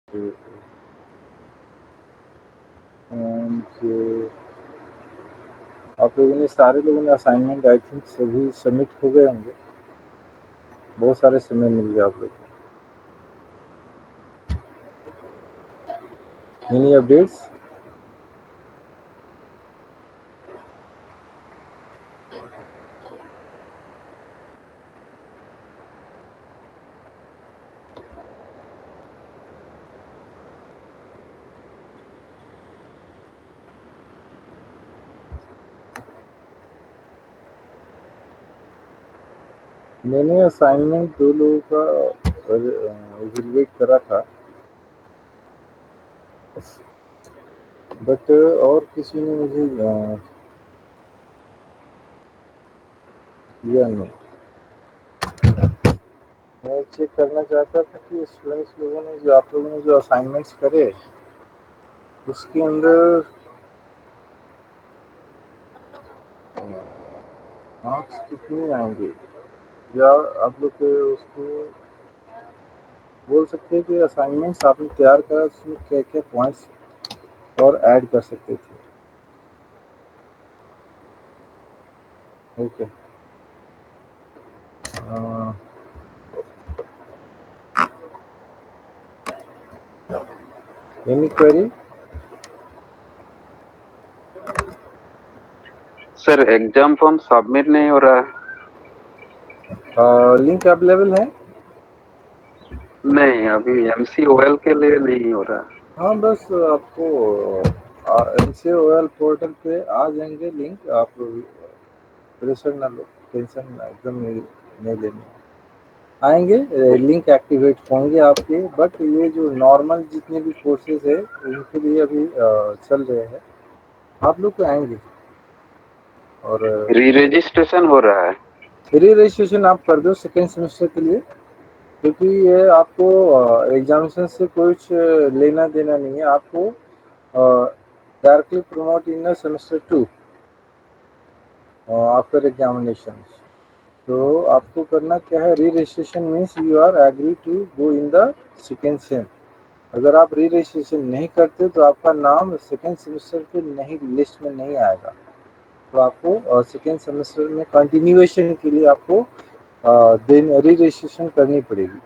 And आप लोगों ने सारे लोगों ने असाइनमेंट आई थिंक सभी सबमिट हो गए होंगे। बहुत सारे समय मिल गया आप लोग को। Any updates? मैंने असाइनमेंट 2 लोगों का इवैल्यूएट करा था, बट और किसी ने मुझे दिया नहीं। मैं चेक करना चाहता था कि स्टूडेंट्स लोगों ने जो आप लोगों ने जो असाइनमेंट्स करे उसके अंदर मार्क्स कितने आएंगे, या आप लोग के उसको बोल सकते हैं कि असाइनमेंट्स आपने तैयार करा उसमें क्या क्या पॉइंट्स और ऐड कर सकते थे। Okay, any query? Sir exam form submit नहीं हो रहा है। लिंक अवेलेबल है? नहीं, अभी MCOL के लिए नहीं हो रहा। हाँ, बस आपको MCOL पोर्टल पे आ जाएंगे लिंक। आप प्रेशर ना लो, टेंशन ना एकदम नहीं लेनी आएंगे। लिंक एक्टिवेट होंगे आपके, बट ये जो नॉर्मल जितने भी कोर्सेज है उनके लिए अभी चल रहे हैं, आप लोग को आएंगे। और री रजिस्ट्रेशन हो रहा है। री रजिस्ट्रेशन आप कर दो सेकेंड सेमेस्टर के लिए, क्योंकि ये आपको एग्जामिनेशन से कुछ लेना देना नहीं है। आपको directly promote in semester 2 after examination. तो आपको करना क्या है, re registration means you are agree to go in the second sem. अगर आप री रजिस्ट्रेशन नहीं करते तो आपका नाम सेकेंड सेमेस्टर के नहीं लिस्ट में नहीं आएगा। तो आपको सेकेंड सेमेस्टर में कंटिन्यूएशन के लिए आपको देन री रजिस्ट्रेशन करनी पड़ेगी।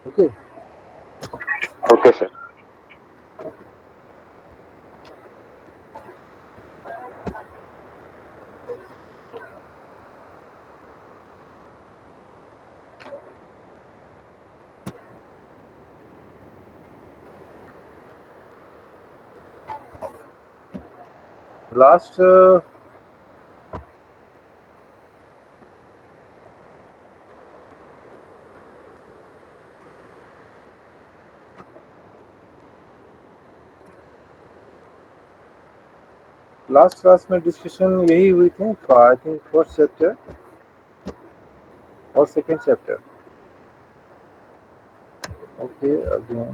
Okay, okay sir. Last class में डिस्कशन यही हुई थी, आई थिंक फर्स्ट चैप्टर और second chapter. Okay, again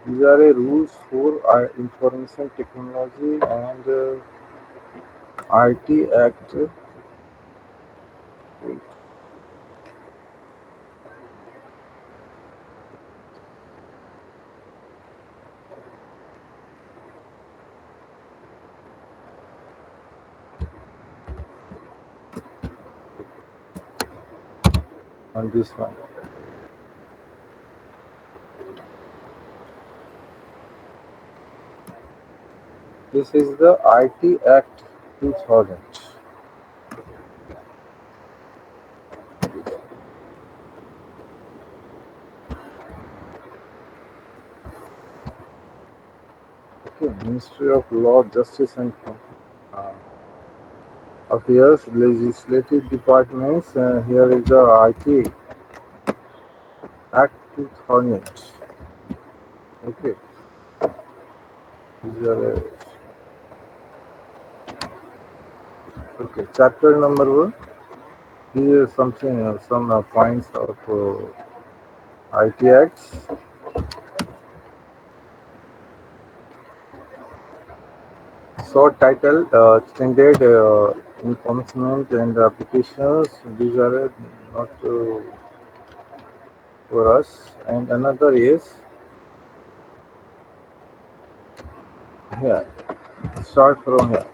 these are a rules for information technology and IT Act. on this one. This is the IT Act 2000. Okay, Ministry of Law, Justice and uh, Affairs, Legislative Departments. Here is the IT Act 2000. Okay, these are, okay. Chapter number 1. Here is something, some points of IT Acts. Short title, Standard Enforcement and Applications. These are not for us. And another is here. Start from here.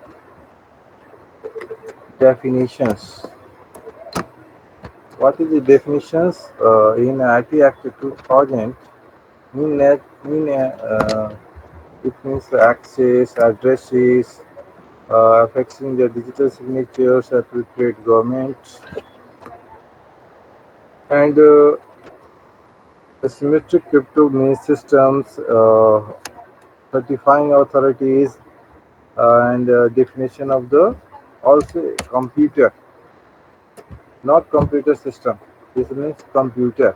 Definitions. What is the definitions in IT Act 2000? It means access, addresses, affecting the digital signatures, appropriate government, and asymmetric crypto means systems, certifying authorities, and definition of the also computer, not computer system. This means computer.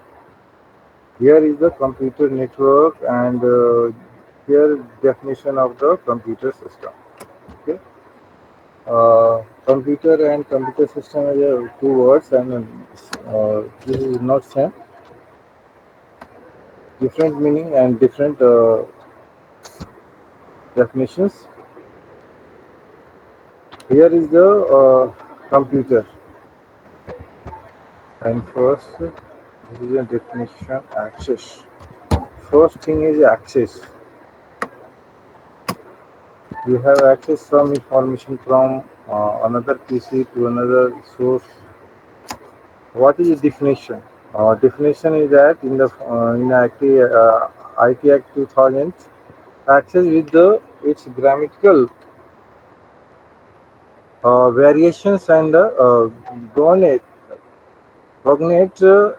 Here is the computer network, and here definition of the computer system. Okay. Computer and computer system is two words, and this is not same. Different meaning and different definitions. Here is the computer, and first this is a definition access. First thing is access. You have access some information from another PC to another source. What is the definition? Definition is that in the IT Act 2000, access with the its grammatical variations and cognate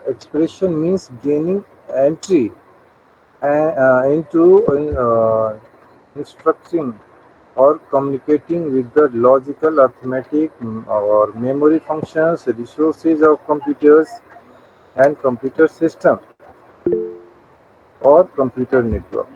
expression means gaining entry into instructing or communicating with the logical, arithmetic, or memory functions, resources of computers and computer system or computer network.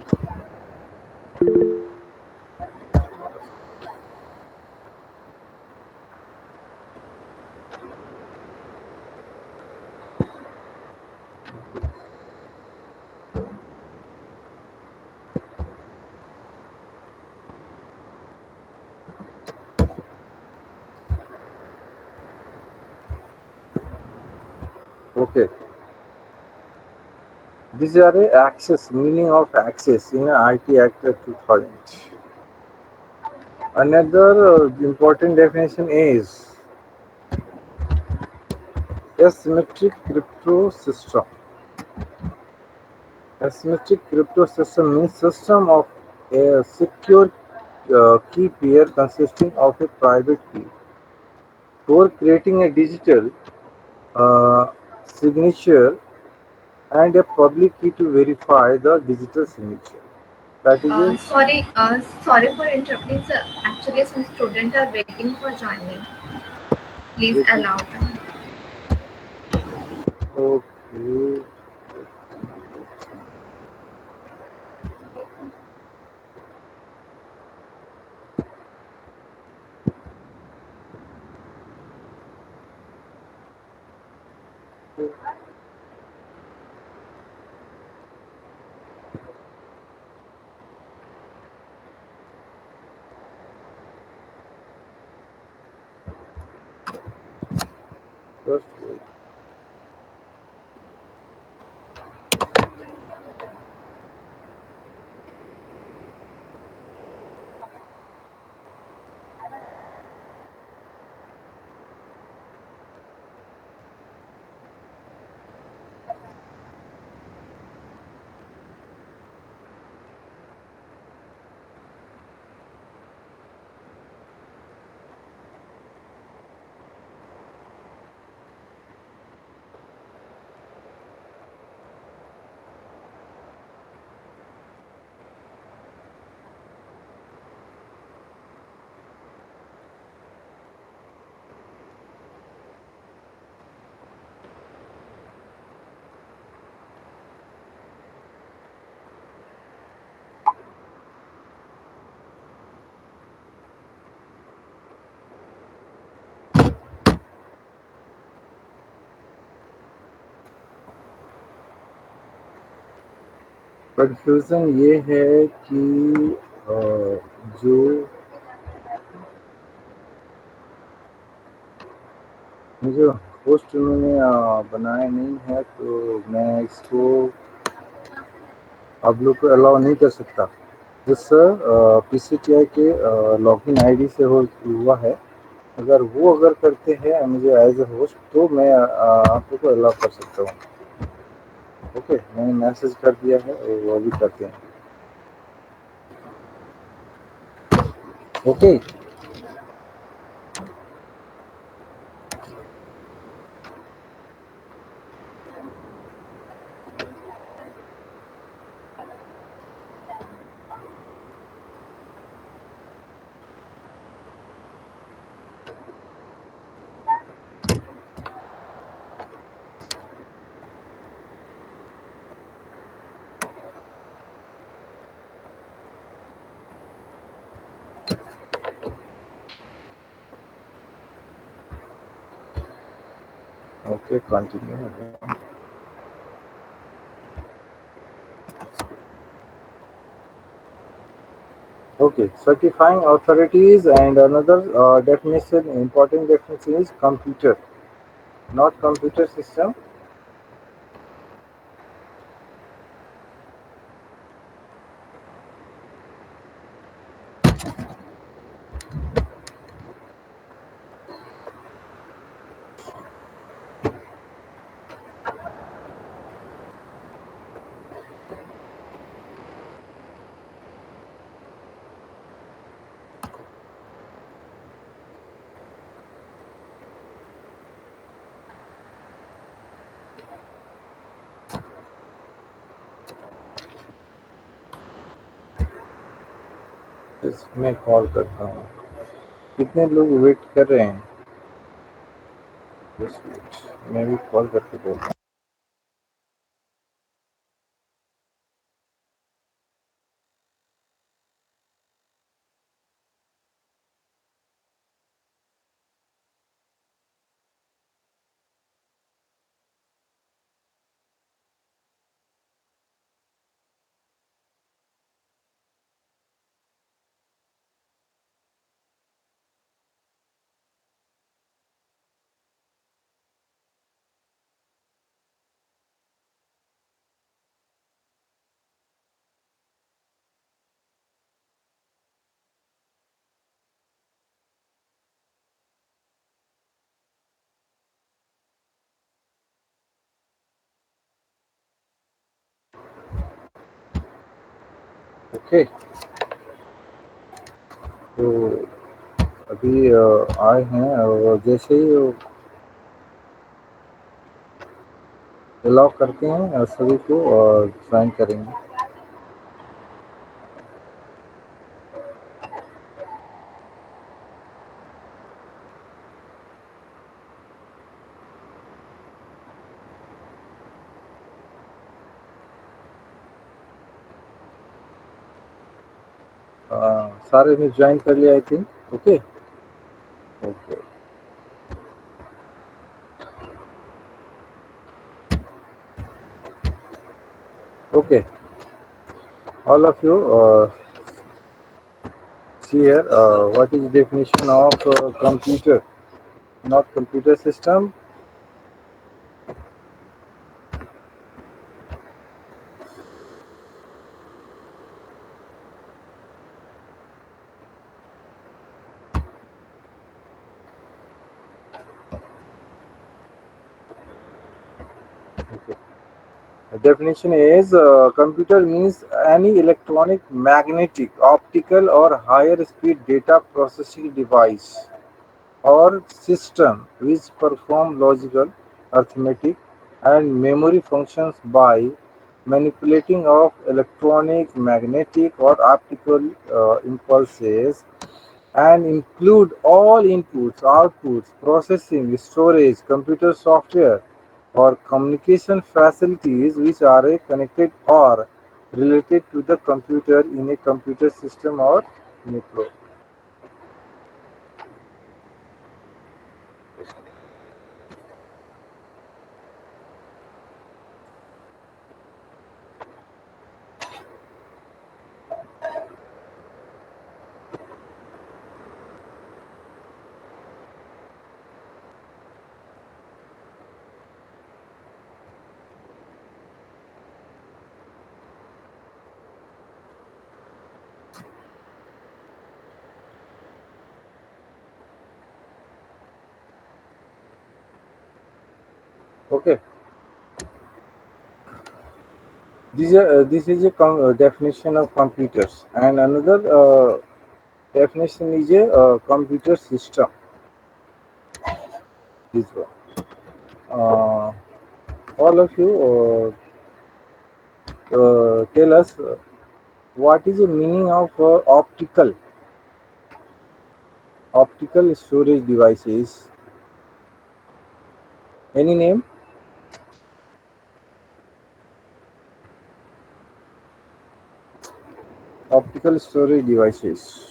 Okay, these are the access, meaning of access in IT Act 2000. Another important definition is asymmetric crypto system. Asymmetric crypto system means system of a secure key pair consisting of a private key for creating a digital uh, signature and a public key to verify the digital signature. That is a Sorry for interrupting, sir. Actually, some students are waiting for joining. Please waiting. allow them. Okay. Just wait. Confusion ये है कि जो मुझे host उन्होंने बनाया नहीं है, तो मैं इसको आप लोग को अलाउ नहीं कर सकता। जिस PCTI के लॉगिन आईडी से हुआ है, अगर करते हैं मुझे एज ए होस्ट, तो मैं आप लोग को अलाउ कर सकता हूँ। ओके, मैंने मैसेज कर दिया है और वो भी करते हैं। Okay, okay, continue. Okay, certifying authorities, and another definition, important definition is computer, not computer system. मैं कॉल करता हूँ। कितने लोग वेट कर रहे हैं? Just wait. मैं भी कॉल करके बोलता हूँ। ओके, तो अभी आए हैं, और जैसे ही अलाउ करते हैं सभी को ज्वाइन करेंगे। सारे ने ज्वाइन कर लिया I think. Okay, okay, okay, all of you see here what is the definition of computer, not computer system. Okay. The definition is computer means any electronic, magnetic, optical, or higher speed data processing device or system which perform logical, arithmetic, and memory functions by manipulating of electronic, magnetic, or optical impulses, and include all inputs, outputs, processing, storage, computer software, or communication facilities which are connected or related to the computer in a computer system or network. Okay, this is a definition of computers, and another definition is a computer system. This one. All of you tell us what is the meaning of optical storage devices. Any name? Optical storage devices.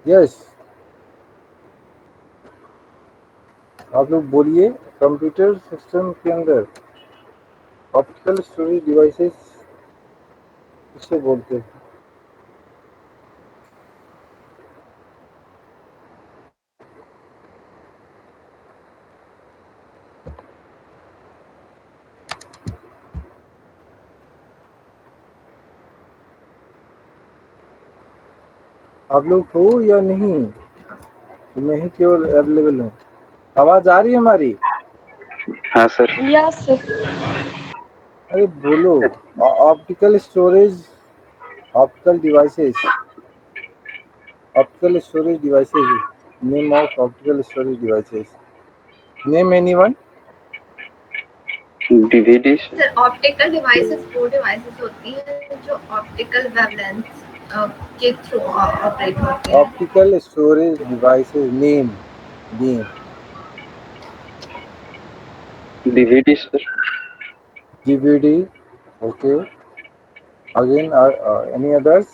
Yes, आप लोग बोलिए। Computer system के अंदर optical storage devices किससे बोलते हैं? आप लोग हो या नहीं? मैं ही केवल अवेलेबल हूँ। आवाज आ रही है हमारी? हाँ सर। Yes sir. अरे बोलो। Optical storage, optical devices, optical storage devices. Name of optical storage devices. Name anyone? DVD sir optical devices वो डिवाइसेस होती हैं जो ऑप्टिकल वेवलेंथ के थ्रू ऑपरेट होती हैं। Optical storage devices. Name. DVD sir. DVD. Okay. Again, any others?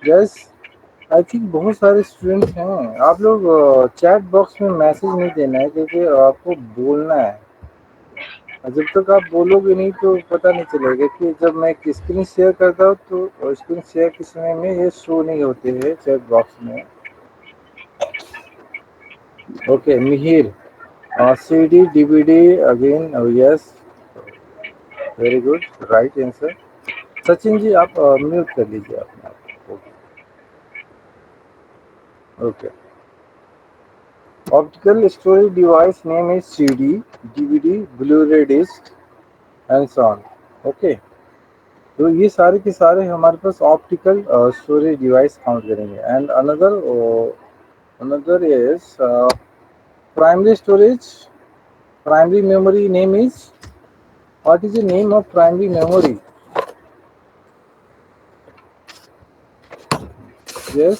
Yes. I think बहुत सारे students हैं। आप लोग चैट बॉक्स में मैसेज नहीं देना है, क्योंकि आपको बोलना है। जब तक आप बोलोगे नहीं तो पता नहीं चलेगा। कि जब मैं स्क्रीन शेयर करता हूँ तो स्क्रीन शेयर के समय में ये शो नहीं होते हैं चैट बॉक्स में। Okay, Mihir, CD, DVD, again yes, very good, right answer. Sachin ji, आप म्यूट कर लीजिए अपने आप को। Okay, optical storage device name is CD, DVD, Blu ray disc and so on. Okay, तो ये सारे के सारे हमारे पास ऑप्टिकल स्टोरेज डिवाइस काउंट करेंगे। And another is primary storage, primary memory name is, what is the name of primary memory? Yes.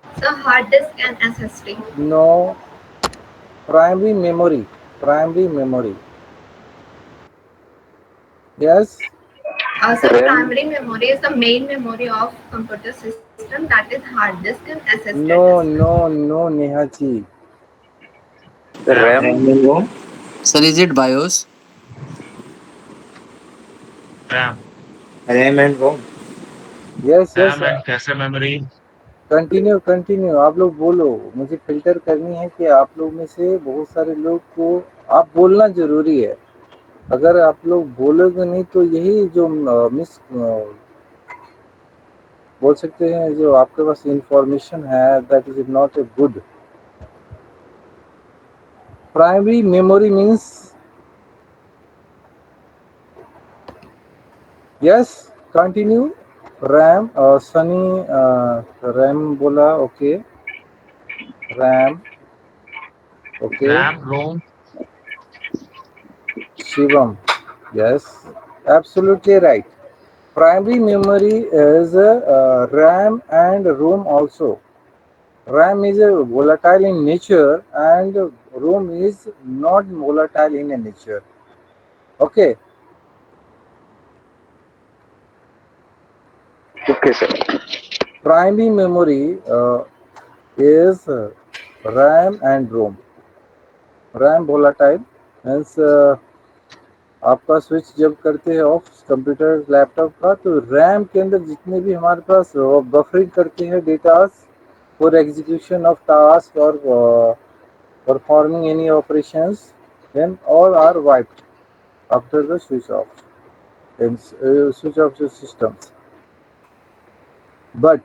So hard disk and SSD. No. Primary memory. Primary memory. Yes. So RAM. primary memory is the main memory of computer system, that is hard disk and SSD. No, Nehachi. RAM. Sir, is it BIOS? RAM and ROM. Yes. RAM and cache memory. Continue. आप लोग बोलो। मुझे filter करनी है कि आप लोग में से बहुत सारे लोग को आप बोलना जरूरी है। अगर आप लोग बोलोगे नहीं तो यही जो मिस बोल सकते हैं, जो आपके पास इंफॉर्मेशन है, that is not a good. Primary memory means, yes, continue. RAM, Sunny RAM बोला, okay, RAM, okay. RAM, ROM. Shivam, yes, absolutely right. Primary memory is RAM and ROM also. RAM is volatile in nature and ROM is not volatile in nature. Okay. Okay sir. Primary memory is RAM and ROM. RAM volatile means आपका switch जब करते हैं of computer laptop का, तो RAM के अंदर जितने भी हमारे पास बफरिंग करते हैं datas for execution of task और performing any operations, then all are wiped after the switch off. in switch off systems. But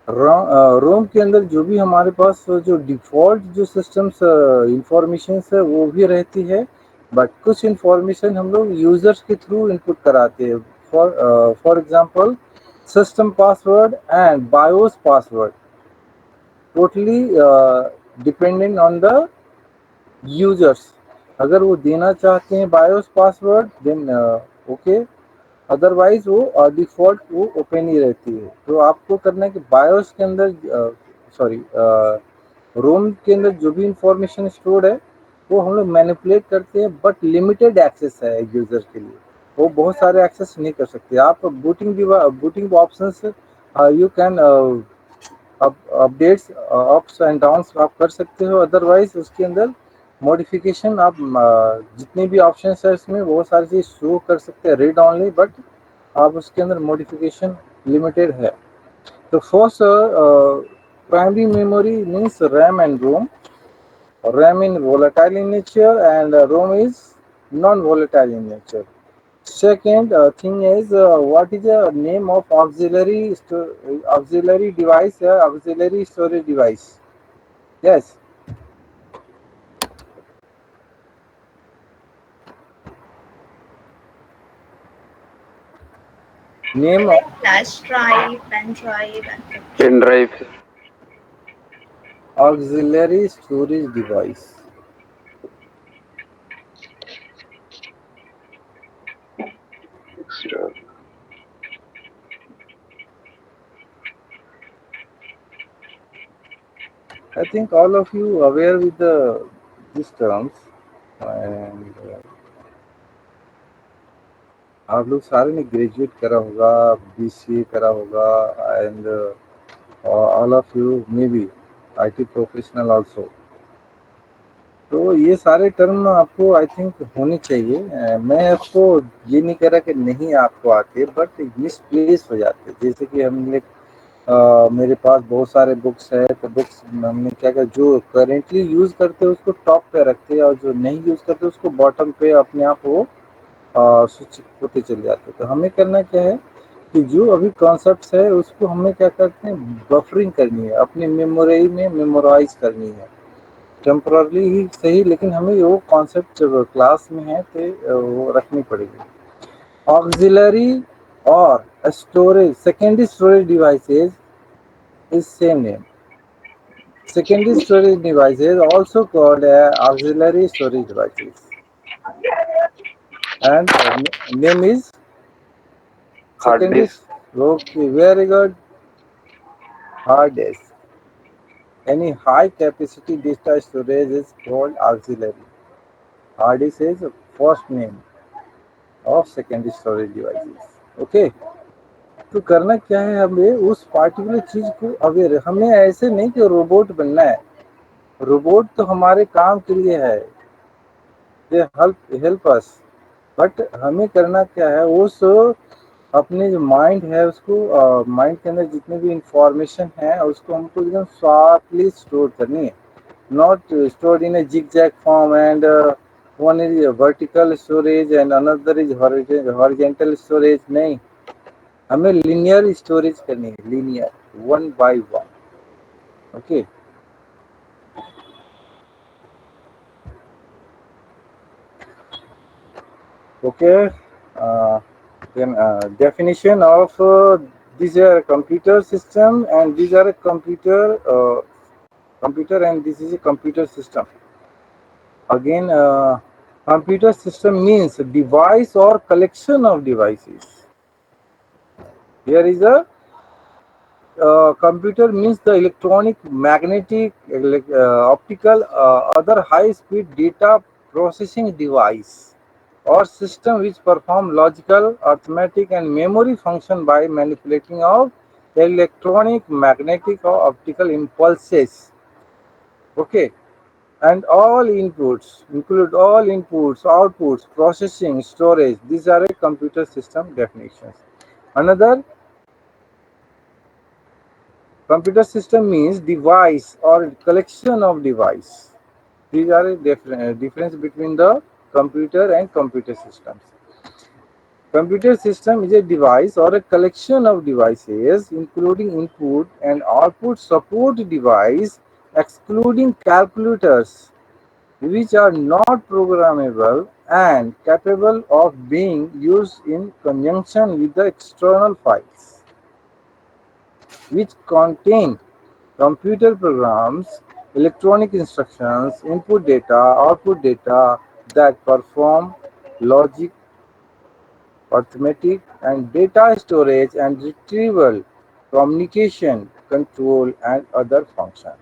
ROM के अंदर जो भी हमारे पास जो डिफ़ॉल्ट जो सिस्टम्स इंफॉर्मेशंस है वो भी रहती है, बट कुछ इंफॉर्मेशन हम लोग यूज़र्स के थ्रू इनपुट कराते हैं. For example system password and BIOS password totally dependent on the users. अगर वो देना चाहते हैं BIOS password then okay, otherwise वो डिफ़ॉल्ट वो ओपन ही रहती है. तो आपको करना है कि बायोस के अंदर सॉरी रोम के अंदर जो भी इंफॉर्मेशन स्टोर्ड है वो हम लोग मैनिपुलेट करते हैं, बट लिमिटेड एक्सेस है यूज़र के लिए, वो बहुत सारे एक्सेस नहीं कर सकते. आप booting options you can updates ups and downs आप कर सकते हो, अदरवाइज उसके अंदर मॉडिफिकेशन आप जितने भी ऑप्शंस है इसमें बहुत सारी चीज़ शो कर सकते हैं रीड ऑनली, बट आप उसके अंदर मॉडिफिकेशन लिमिटेड है. तो first primary memory means RAM and ROM. RAM in volatile in nature and ROM is non-volatile in nature. Second thing is what is the name of auxiliary device, auxiliary storage device? Yes. Name like flash drive, pen drive, and pen drive. auxiliary storage device. I think all of you aware with these terms, and आप लोग सारे ने graduate करा होगा, BCA करा होगा, and all of you may be IT professional also. तो ये सारे टर्म आपको आई थिंक होने चाहिए. मैं आपको ये नहीं कह रहा कि नहीं आपको आते, बट मिसप्लेस हो जाते. जैसे कि हमने मेरे पास बहुत सारे बुक्स है, तो बुक्स हमने क्या किया, जो करेंटली यूज़ करते हैं उसको टॉप पे रखते हैं, और जो नहीं यूज़ करते उसको बॉटम पे अपने आप वो स्विच होते चले जाते. तो हमें करना क्या है कि जो अभी कॉन्सेप्ट्स है उसको हमें क्या करते हैं, बफरिंग करनी है, अपनी मेमोरी में मेमोराइज करनी है, टेम्पररी ही सही, लेकिन हमें वो कॉन्सेप्ट जब क्लास में है तो वो रखनी पड़ेगी. ऑक्सिलरी और storage secondary storage devices is same name. Secondary storage devices also called auxiliary storage devices, and name is hard secondary. Disk. Okay, very good. Hard disk. Any high capacity data storage is called auxiliary. Hard disk is first name of secondary storage devices. Okay. तो करना क्या है, हमें उस particular चीज को aware, हमें ऐसे नहीं कि रोबोट बनना है. रोबोट तो हमारे काम के लिए है, दे हेल्प अस, बट हमें करना क्या है, उस अपने जो माइंड है उसको माइंड के अंदर जितने भी इंफॉर्मेशन है उसको हमको एकदम शॉर्टली स्टोर करनी है, not stored in A zigzag form, and one is vertical storage and another is horizontal storage. नहीं, हमें linear storage करनी है, linear, one by one. Okay. Okay. Then definition of these are a computer system, and these are a computer and this is a computer system. Again, computer system means device or collection of devices. Here is a computer means the electronic, magnetic, optical, other high-speed data processing device or system which perform logical, arithmetic, and memory function by manipulating of electronic, magnetic, or optical impulses. Okay. And all inputs, include all inputs, outputs, processing, storage. These are a computer system definitions. Another, computer system means device or collection of device. These are a difference between the computer and computer systems. Computer system is a device or a collection of devices including input and output support device excluding calculators which are not programmable and capable of being used in conjunction with the external files which contain computer programs, electronic instructions, input data, output data that perform logic, arithmetic, and data storage and retrieval, communication, control, and other functions.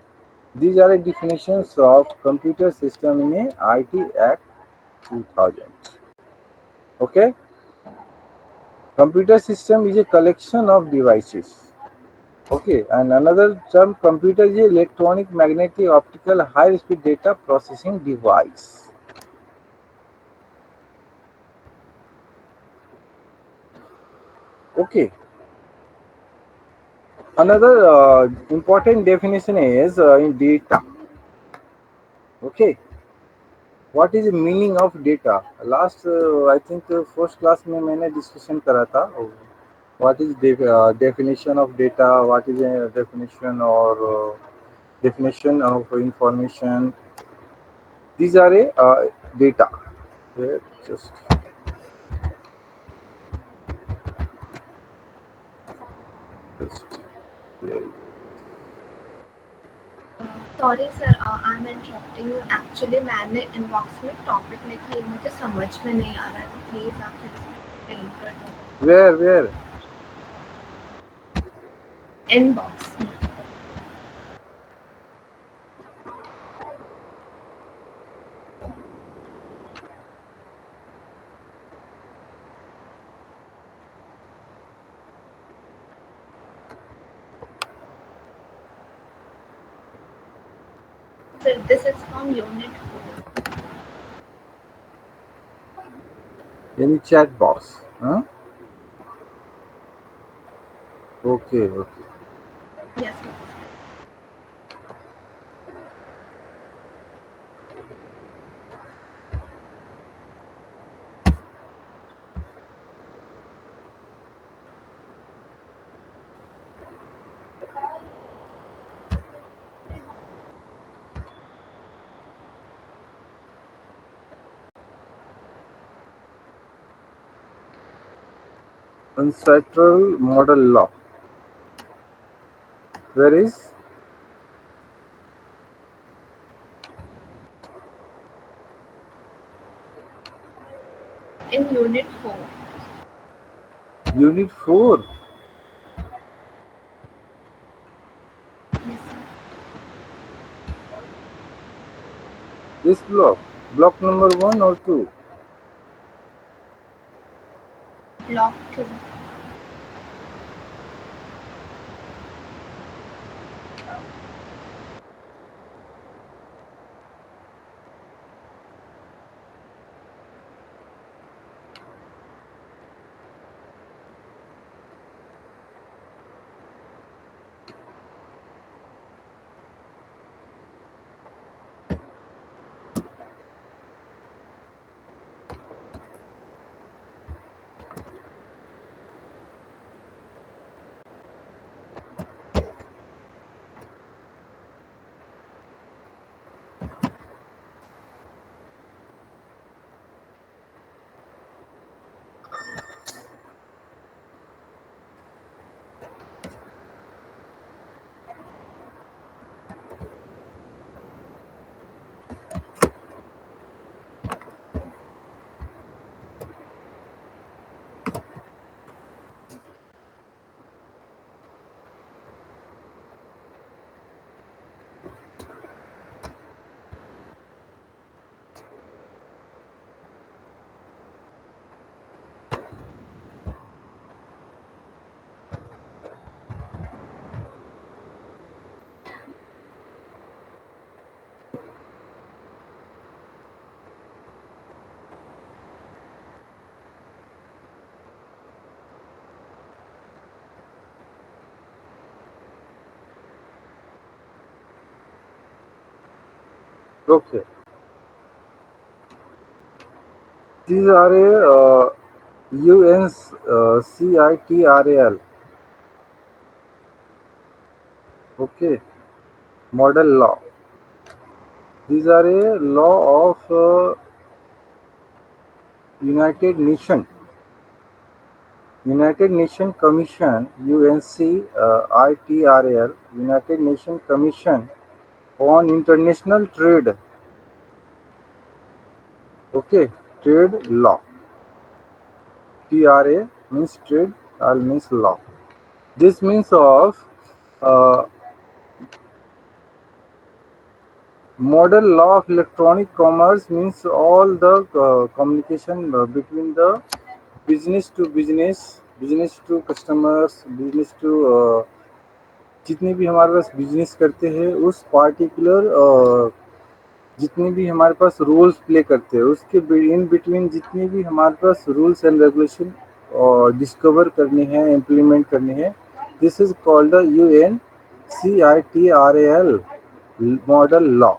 These are the definitions of computer system in a IT Act 2000. Okay, computer system is a collection of devices. Okay, and another term computer is electronic, magnetic, optical, high-speed data processing device. Okay, another important definition is in data. Okay, what is the meaning of data? Last I think first class में मैंने discussion करा था. What is definition of data? What is a definition or definition of information? These are a data. Where just just sorry sir, I am interrupting you. Actually मैंने inbox में topic लिखा है, मुझे समझ में नहीं आ रहा है, तो प्लीज आप एक्सप्लेन कर दो. where इनबॉक्स में. Sir, this is from Unit 4. any chat box? Huh? Okay. Yes, sir. Ancestral model law. Where is In Unit 4. Unit 4? Yes, sir. This block? Block number 1 or 2? Block 2. Okay. These are a UNCITRAL. Okay, model law. These are a law of United Nation Commission, UNCITRAL, United Nation Commission on International Trade. Okay, trade law. TRA means trade, L means law. This means of uh, model law of electronic commerce means all the communication between the business to business, business to customers, business to जितने भी हमारे पास business करते हैं उस particular जितने भी हमारे पास rules play करते हैं उसके इन बिटवीन जितने भी हमारे पास रूल्स एंड रेगुलेशन डिस्कवर करने हैं, इम्प्लीमेंट करने हैं, this is called the UNCITRAL model law.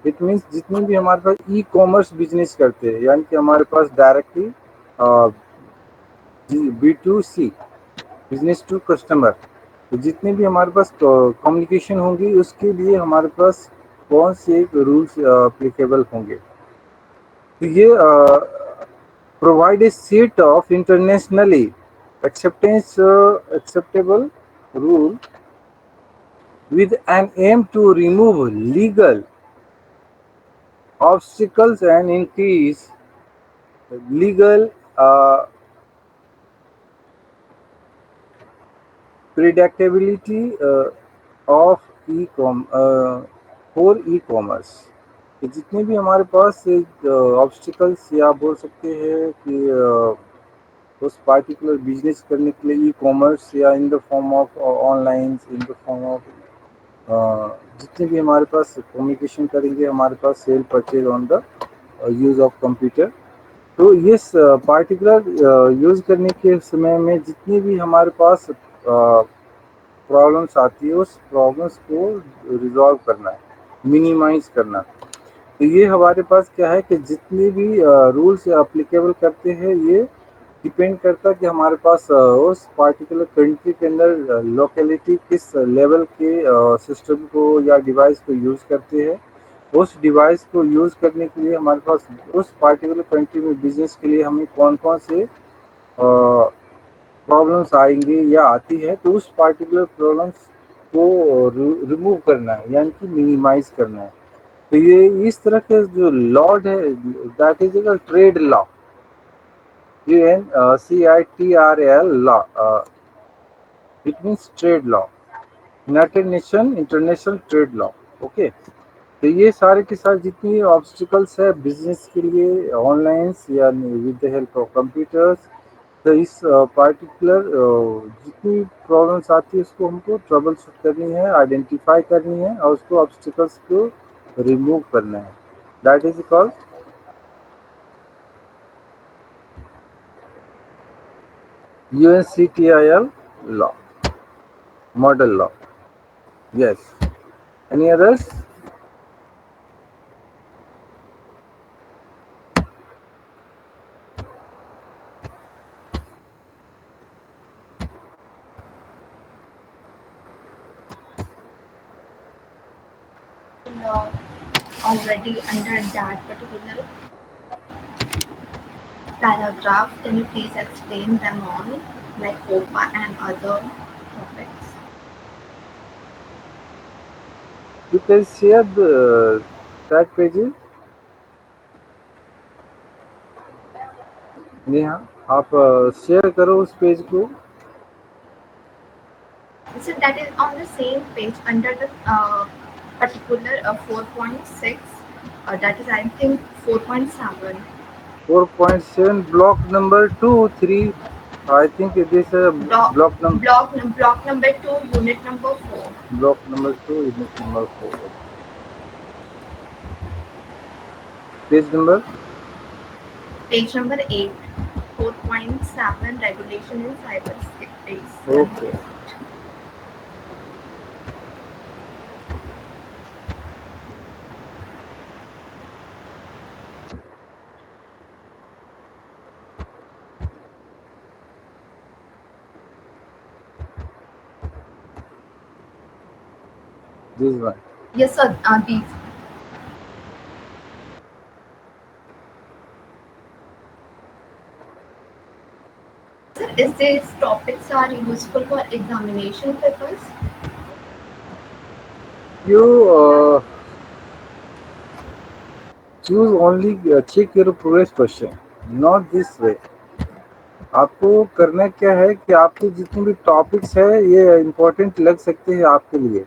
It means जितने भी हमारे पास ई कॉमर्स बिजनेस करते हैं, यानी कि हमारे पास directly B2C, business to customer, तो जितने भी हमारे पास कम्युनिकेशन होंगी उसके लिए हमारे पास कौन से रूल्स एप्लीकेबल होंगे. तो ये provide a set of internationally acceptable rule with an aim to remove legal obstacles and increase legal predictability of for e-commerce. कि जितने भी हमारे पास ऑब्स्टिकल्स या बोल सकते हैं कि उस पार्टिकुलर बिजनेस करने के लिए ई कॉमर्स या in the form of online, in the form of जितने भी हमारे पास कम्युनिकेशन करेंगे, हमारे पास sale purchase on the use of computer. तो ये पार्टिकुलर यूज़ करने के समय में जितनी भी हमारे पास प्रॉब्लम्स आती है उस प्रॉब्लम्स को रिजॉल्व करना है, मिनिमाइज करना. तो ये हमारे पास क्या है कि जितने भी रूल्स अप्लीकेबल करते हैं ये डिपेंड करता है कि हमारे पास उस पार्टिकुलर कंट्री के अंदर लोकेलिटी किस लेवल के सिस्टम को या डिवाइस को यूज़ करते हैं. उस डिवाइस को यूज़ करने के लिए हमारे पास उस पार्टिकुलर कंट्री में बिजनेस के लिए हमें कौन कौन से प्रॉब्लम्स आएंगे या आती है, तो उस पार्टिकुलर प्रॉब्लम्स को रिमूव करना है, यानी कि मिनिमाइज करना है. तो ये इस तरह के जो लॉ है that is trade law, UNCITRAL law. It means trade law, United nation international trade law. Okay, तो ये सारे के सारे जितनी ऑब्स्टिकल्स है बिजनेस के लिए ऑनलाइन या with the help of computers, तो इस पार्टिकुलर जितनी प्रॉब्लम्स आती है उसको हमको ट्रबल शूट करनी है, आइडेंटिफाई करनी है और उसको ऑब्स्टिकल्स को रिमूव करना है. That is called UNCTRAL law, model law. Yes. Any others? Already under that particular paragraph, can you please explain them all, like OPA and other topics? You can share that pages. Neha, आप share करो उस page को. So that is on the same page under the particular 4.6. That is, I think, 4.7. 4.7 block number 2, 3. I think it is block number 2, unit number 4. block number 2, unit number 4. Page number 8. 4.7 regulation in cyberspace. okay. This one. Yes, sir. These. Sir, is these topics are useful for examination purpose? You choose only check your progress question, not this way. आपको करना क्या है कि आपके जितने भी topics है ये इम्पोर्टेंट लग सकते हैं आपके लिए,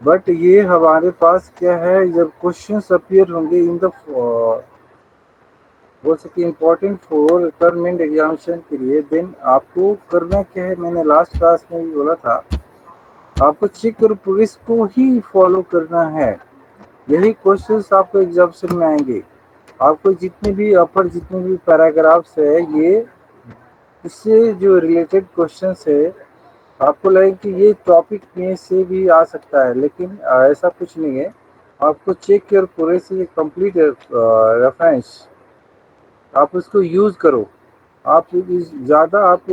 बट ये हमारे पास क्या है, जब क्वेश्चंस अपीयर होंगे इन द बोल सकते इम्पोर्टेंट फॉर रिक्वायरमेंट एग्जामिनेशन के लिए, देन आपको करना क्या है, मैंने लास्ट क्लास में भी बोला था, आपको चेक और प्रोग्रेस को ही फॉलो करना है। यही क्वेश्चंस आपको एग्जामिनेशन में आएंगे। आपको जितने भी अपर जितने भी पैराग्राफ्स है, ये इससे जो रिलेटेड क्वेश्चंस है, आपको लगे कि ये टॉपिक में से भी आ सकता है, लेकिन ऐसा कुछ नहीं है। आपको चेक योर प्रोग्रेस से कंप्लीट रेफरेंस, आप उसको यूज़ करो। आप ज़्यादा आप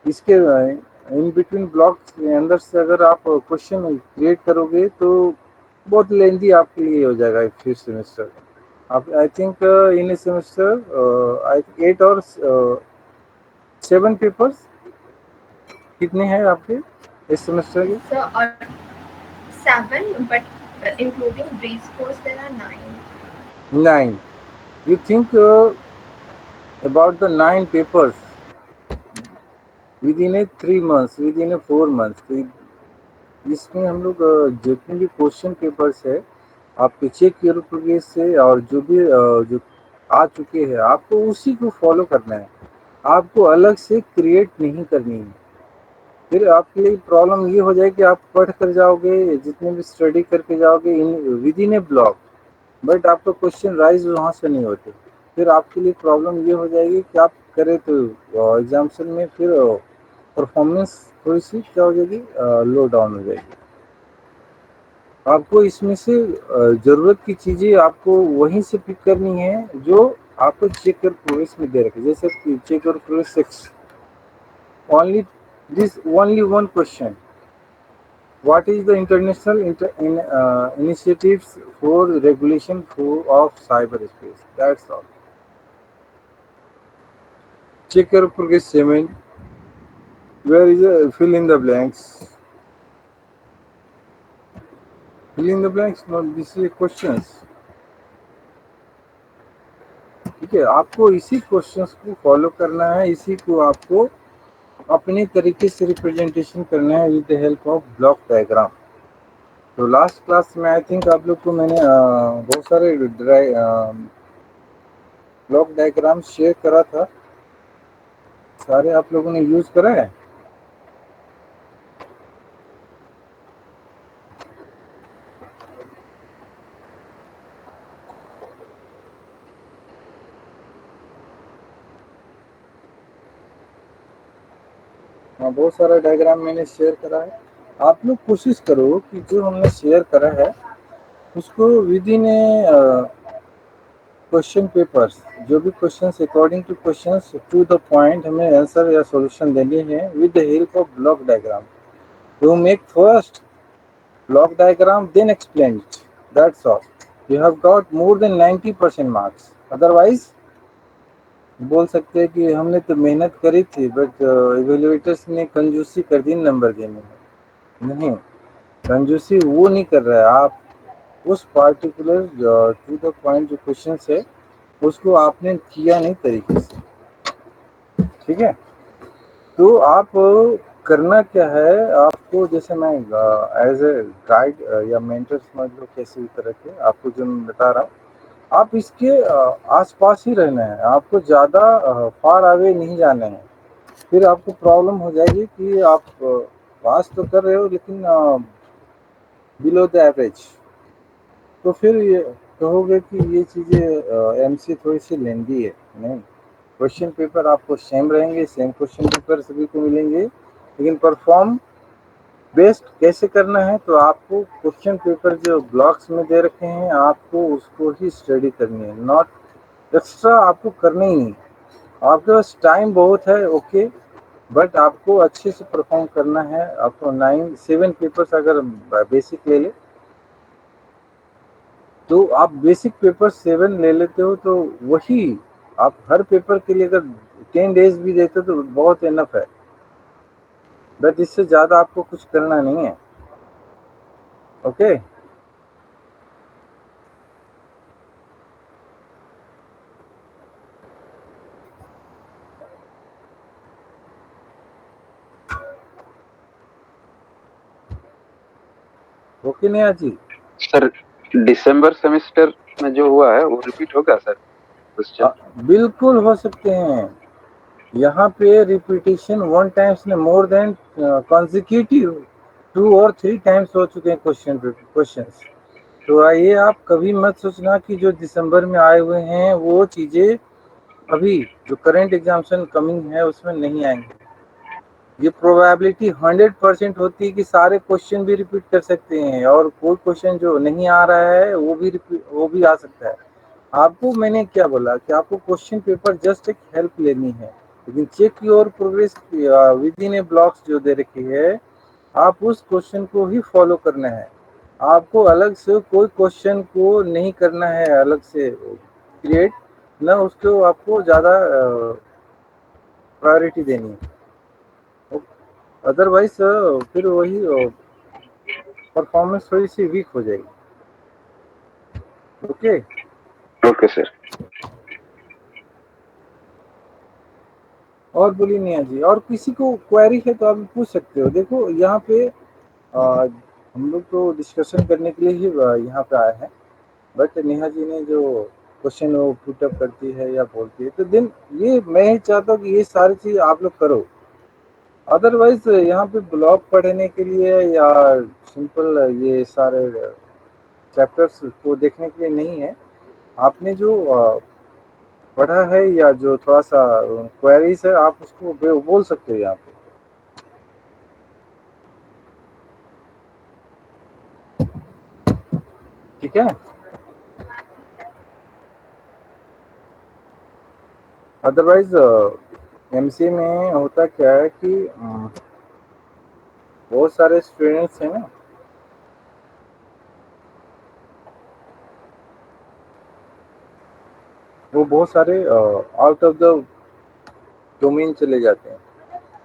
इसके इन बिटवीन ब्लॉक्स के अंदर से अगर आप क्वेश्चन क्रिएट करोगे तो बहुत लेंदी आपके लिए हो जाएगा फिर सेमेस्टर। आप I think in A semester I 8 और 7 पेपर्स कितने हैं आपके इस सेमेस्टर के? Sir, 7, but including breeze course there are 9. 9. You think about the 9 papers within a 3 months, within a 4 months. इसमें हम लोग जितने भी क्वेश्चन पेपर्स है आपके चेक योर प्रोग्रेस से और जो भी जो आ चुके हैं आपको उसी को फॉलो करना है, आपको अलग से क्रिएट नहीं करनी है। फिर आपके लिए प्रॉब्लम ये हो जाए कि आप पढ़ कर जाओगे, जितने भी स्टडी करके जाओगे in with in A block, but आपका क्वेश्चन राइज वहाँ से नहीं होते। फिर आपके लिए प्रॉब्लम ये हो जाएगी कि आप करें तो एग्जामिनेशन में फिर परफॉर्मेंस थोड़ी सी क्या हो जाएगी, लो डाउन हो जाएगी। आपको इसमें से ज़रूरत की चीज़ें आपको वहीं से पिक करनी है जो आपको चेक और प्रोग्रेस में दे रखे। जैसे चेक और progress 6, only one question. What is the international initiatives for regulation of cyberspace? That's all. Check your progress 7. Where is the fill in the blanks? Fill in the blanks. No, this is questions. ठीक है, आपको इसी questions को follow करना है, इसी को आपको अपने तरीके से रिप्रेजेंटेशन करना है with the help of block diagram. तो लास्ट क्लास में आई थिंक आप लोग को मैंने बहुत सारे ब्लॉक डायग्राम शेयर करा था, सारे आप लोगों ने यूज करा है? हाँ, बहुत सारा डायग्राम मैंने शेयर करा है। आप लोग कोशिश करो कि जो हमने शेयर करा है उसको within a question papers, जो भी questions according to questions to the point हमें आंसर या सॉल्यूशन देने हैं with the help of block diagram. You make first block diagram then explain it, that's all. You have got more than 90% marks. Otherwise बोल सकते हैं कि हमने तो मेहनत करी थी बट इवेल्युएटर्स ने कंजूसी कर दी नंबर देने में। नहीं, कंजूसी वो नहीं कर रहा है, आप उस पार्टिकुलर टू द पॉइंट जो क्वेश्चन है उसको आपने किया नहीं तरीके से, ठीक है। तो आप करना क्या है, आपको जैसे मैं एज ए गाइड या मेंटर समझ लो, कैसे भी तरह के आपको जो मैं बता रहा हूँ, आप इसके आसपास ही रहना है, आपको ज़्यादा फार अवे नहीं जाना है। फिर आपको प्रॉब्लम हो जाएगी कि आप पास तो कर रहे हो लेकिन बिलो द एवरेज, तो फिर ये कहोगे कि ये चीज़ें एमसी थोड़ी सी लेंदी है। नहीं, क्वेश्चन पेपर आपको सेम रहेंगे, सेम क्वेश्चन पेपर सभी को मिलेंगे, लेकिन परफॉर्म बेस्ट कैसे करना है, तो आपको क्वेश्चन पेपर जो ब्लॉक्स में दे रखे हैं आपको उसको ही स्टडी करनी है, नॉट एक्स्ट्रा आपको करना ही नहीं। आपके पास टाइम बहुत है, ओके, बट आपको अच्छे से परफॉर्म करना है। आपको 7 पेपर्स अगर बेसिक ले ले तो आप बेसिक पेपर 7 ले लेते हो तो वही आप हर पेपर के लिए अगर 10 डेज भी देते हो तो बहुत इनफ है। बट इससे ज़्यादा आपको कुछ करना नहीं है। Okay okay Neha ji. Sir दिसंबर सेमेस्टर में जो हुआ है वो रिपीट होगा सर क्वेश्चन? बिल्कुल हो सकते हैं। यहाँ पे रिपीटेशन 1 टाइम्स ने मोर देन कॉन्जिक्यूटिव 2 और 3 टाइम्स हो चुके हैं क्वेश्चंस। तो ये आप कभी मत सोचना कि जो दिसंबर में आए हुए हैं वो चीज़ें अभी जो करंट एग्जामिनेशन कमिंग है उसमें नहीं आएंगे। ये प्रोबेबिलिटी 100% होती है कि सारे क्वेश्चन भी रिपीट कर सकते हैं और कोई क्वेश्चन जो नहीं आ रहा है वो भी आ सकता है। आपको मैंने क्या बोला कि आपको क्वेश्चन पेपर जस्ट एक हेल्प लेनी है, लेकिन check your progress within a blocks जो दे रखी है आप उस क्वेश्चन को ही फॉलो करना है। आपको अलग से कोई क्वेश्चन को नहीं करना है अलग से क्रिएट, ना उसको आपको ज़्यादा प्रायोरिटी देनी है। अदरवाइज फिर वही परफॉर्मेंस थोड़ी सी वीक हो जाएगी। Okay okay sir. और बोलिए नेहा जी, और किसी को क्वेरी है तो आप पूछ सकते हो। देखो यहाँ पे हम लोग तो डिस्कशन करने के लिए ही यहाँ पे आए हैं, बट नेहा जी ने जो क्वेश्चन वो पुटअप करती है या बोलती है तो दिन ये मैं ही चाहता हूँ कि ये सारी चीज़ आप लोग करो। अदरवाइज यहाँ पे ब्लॉग पढ़ने के लिए या सिंपल ये सारे चैप्टर्स को देखने के लिए नहीं है। आपने जो पढ़ा है या जो थोड़ा सा क्वेरीज है आप उसको बोल सकते हो यहाँ पे। ठीक है। अदरवाइज एमसीए में होता क्या है कि बहुत सारे स्टूडेंट्स हैं ना, वो बहुत सारे आउट ऑफ द डोमेन चले जाते हैं।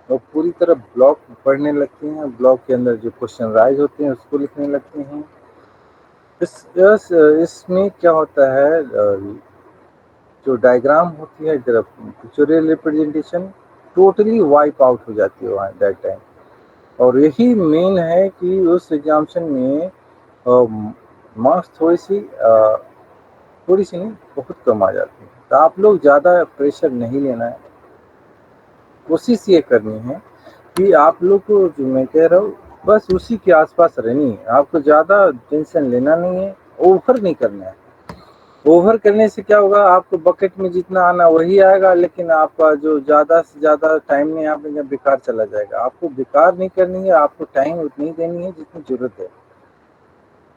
वो पूरी तरह ब्लॉक पढ़ने लगते हैं, ब्लॉक के अंदर जो क्वेश्चन राइज होते हैं उसको लिखने लगते हैं। इसमें क्या होता है जो डायग्राम होती है pictorial representation totally wipe out हो जाती है वहाँ दैट टाइम। और यही मेन है कि उस एग्जामिनेशन में मार्क्स थोड़ी सी नहीं बहुत कम आ जाती है। तो आप लोग ज़्यादा प्रेशर नहीं लेना है। कोशिश ये करनी है कि आप लोग को जो मैं कह रहा हूँ बस उसी के आसपास रहनी है। आपको ज़्यादा टेंशन लेना नहीं है, ओवर नहीं करना है। ओवर करने से क्या होगा, आपको बकेट में जितना आना वही आएगा, लेकिन आपका जो ज़्यादा से ज़्यादा टाइम में यहाँ पे बेकार चला जाएगा। आपको बेकार नहीं करनी है, आपको टाइम उतनी देनी है जितनी ज़रूरत है।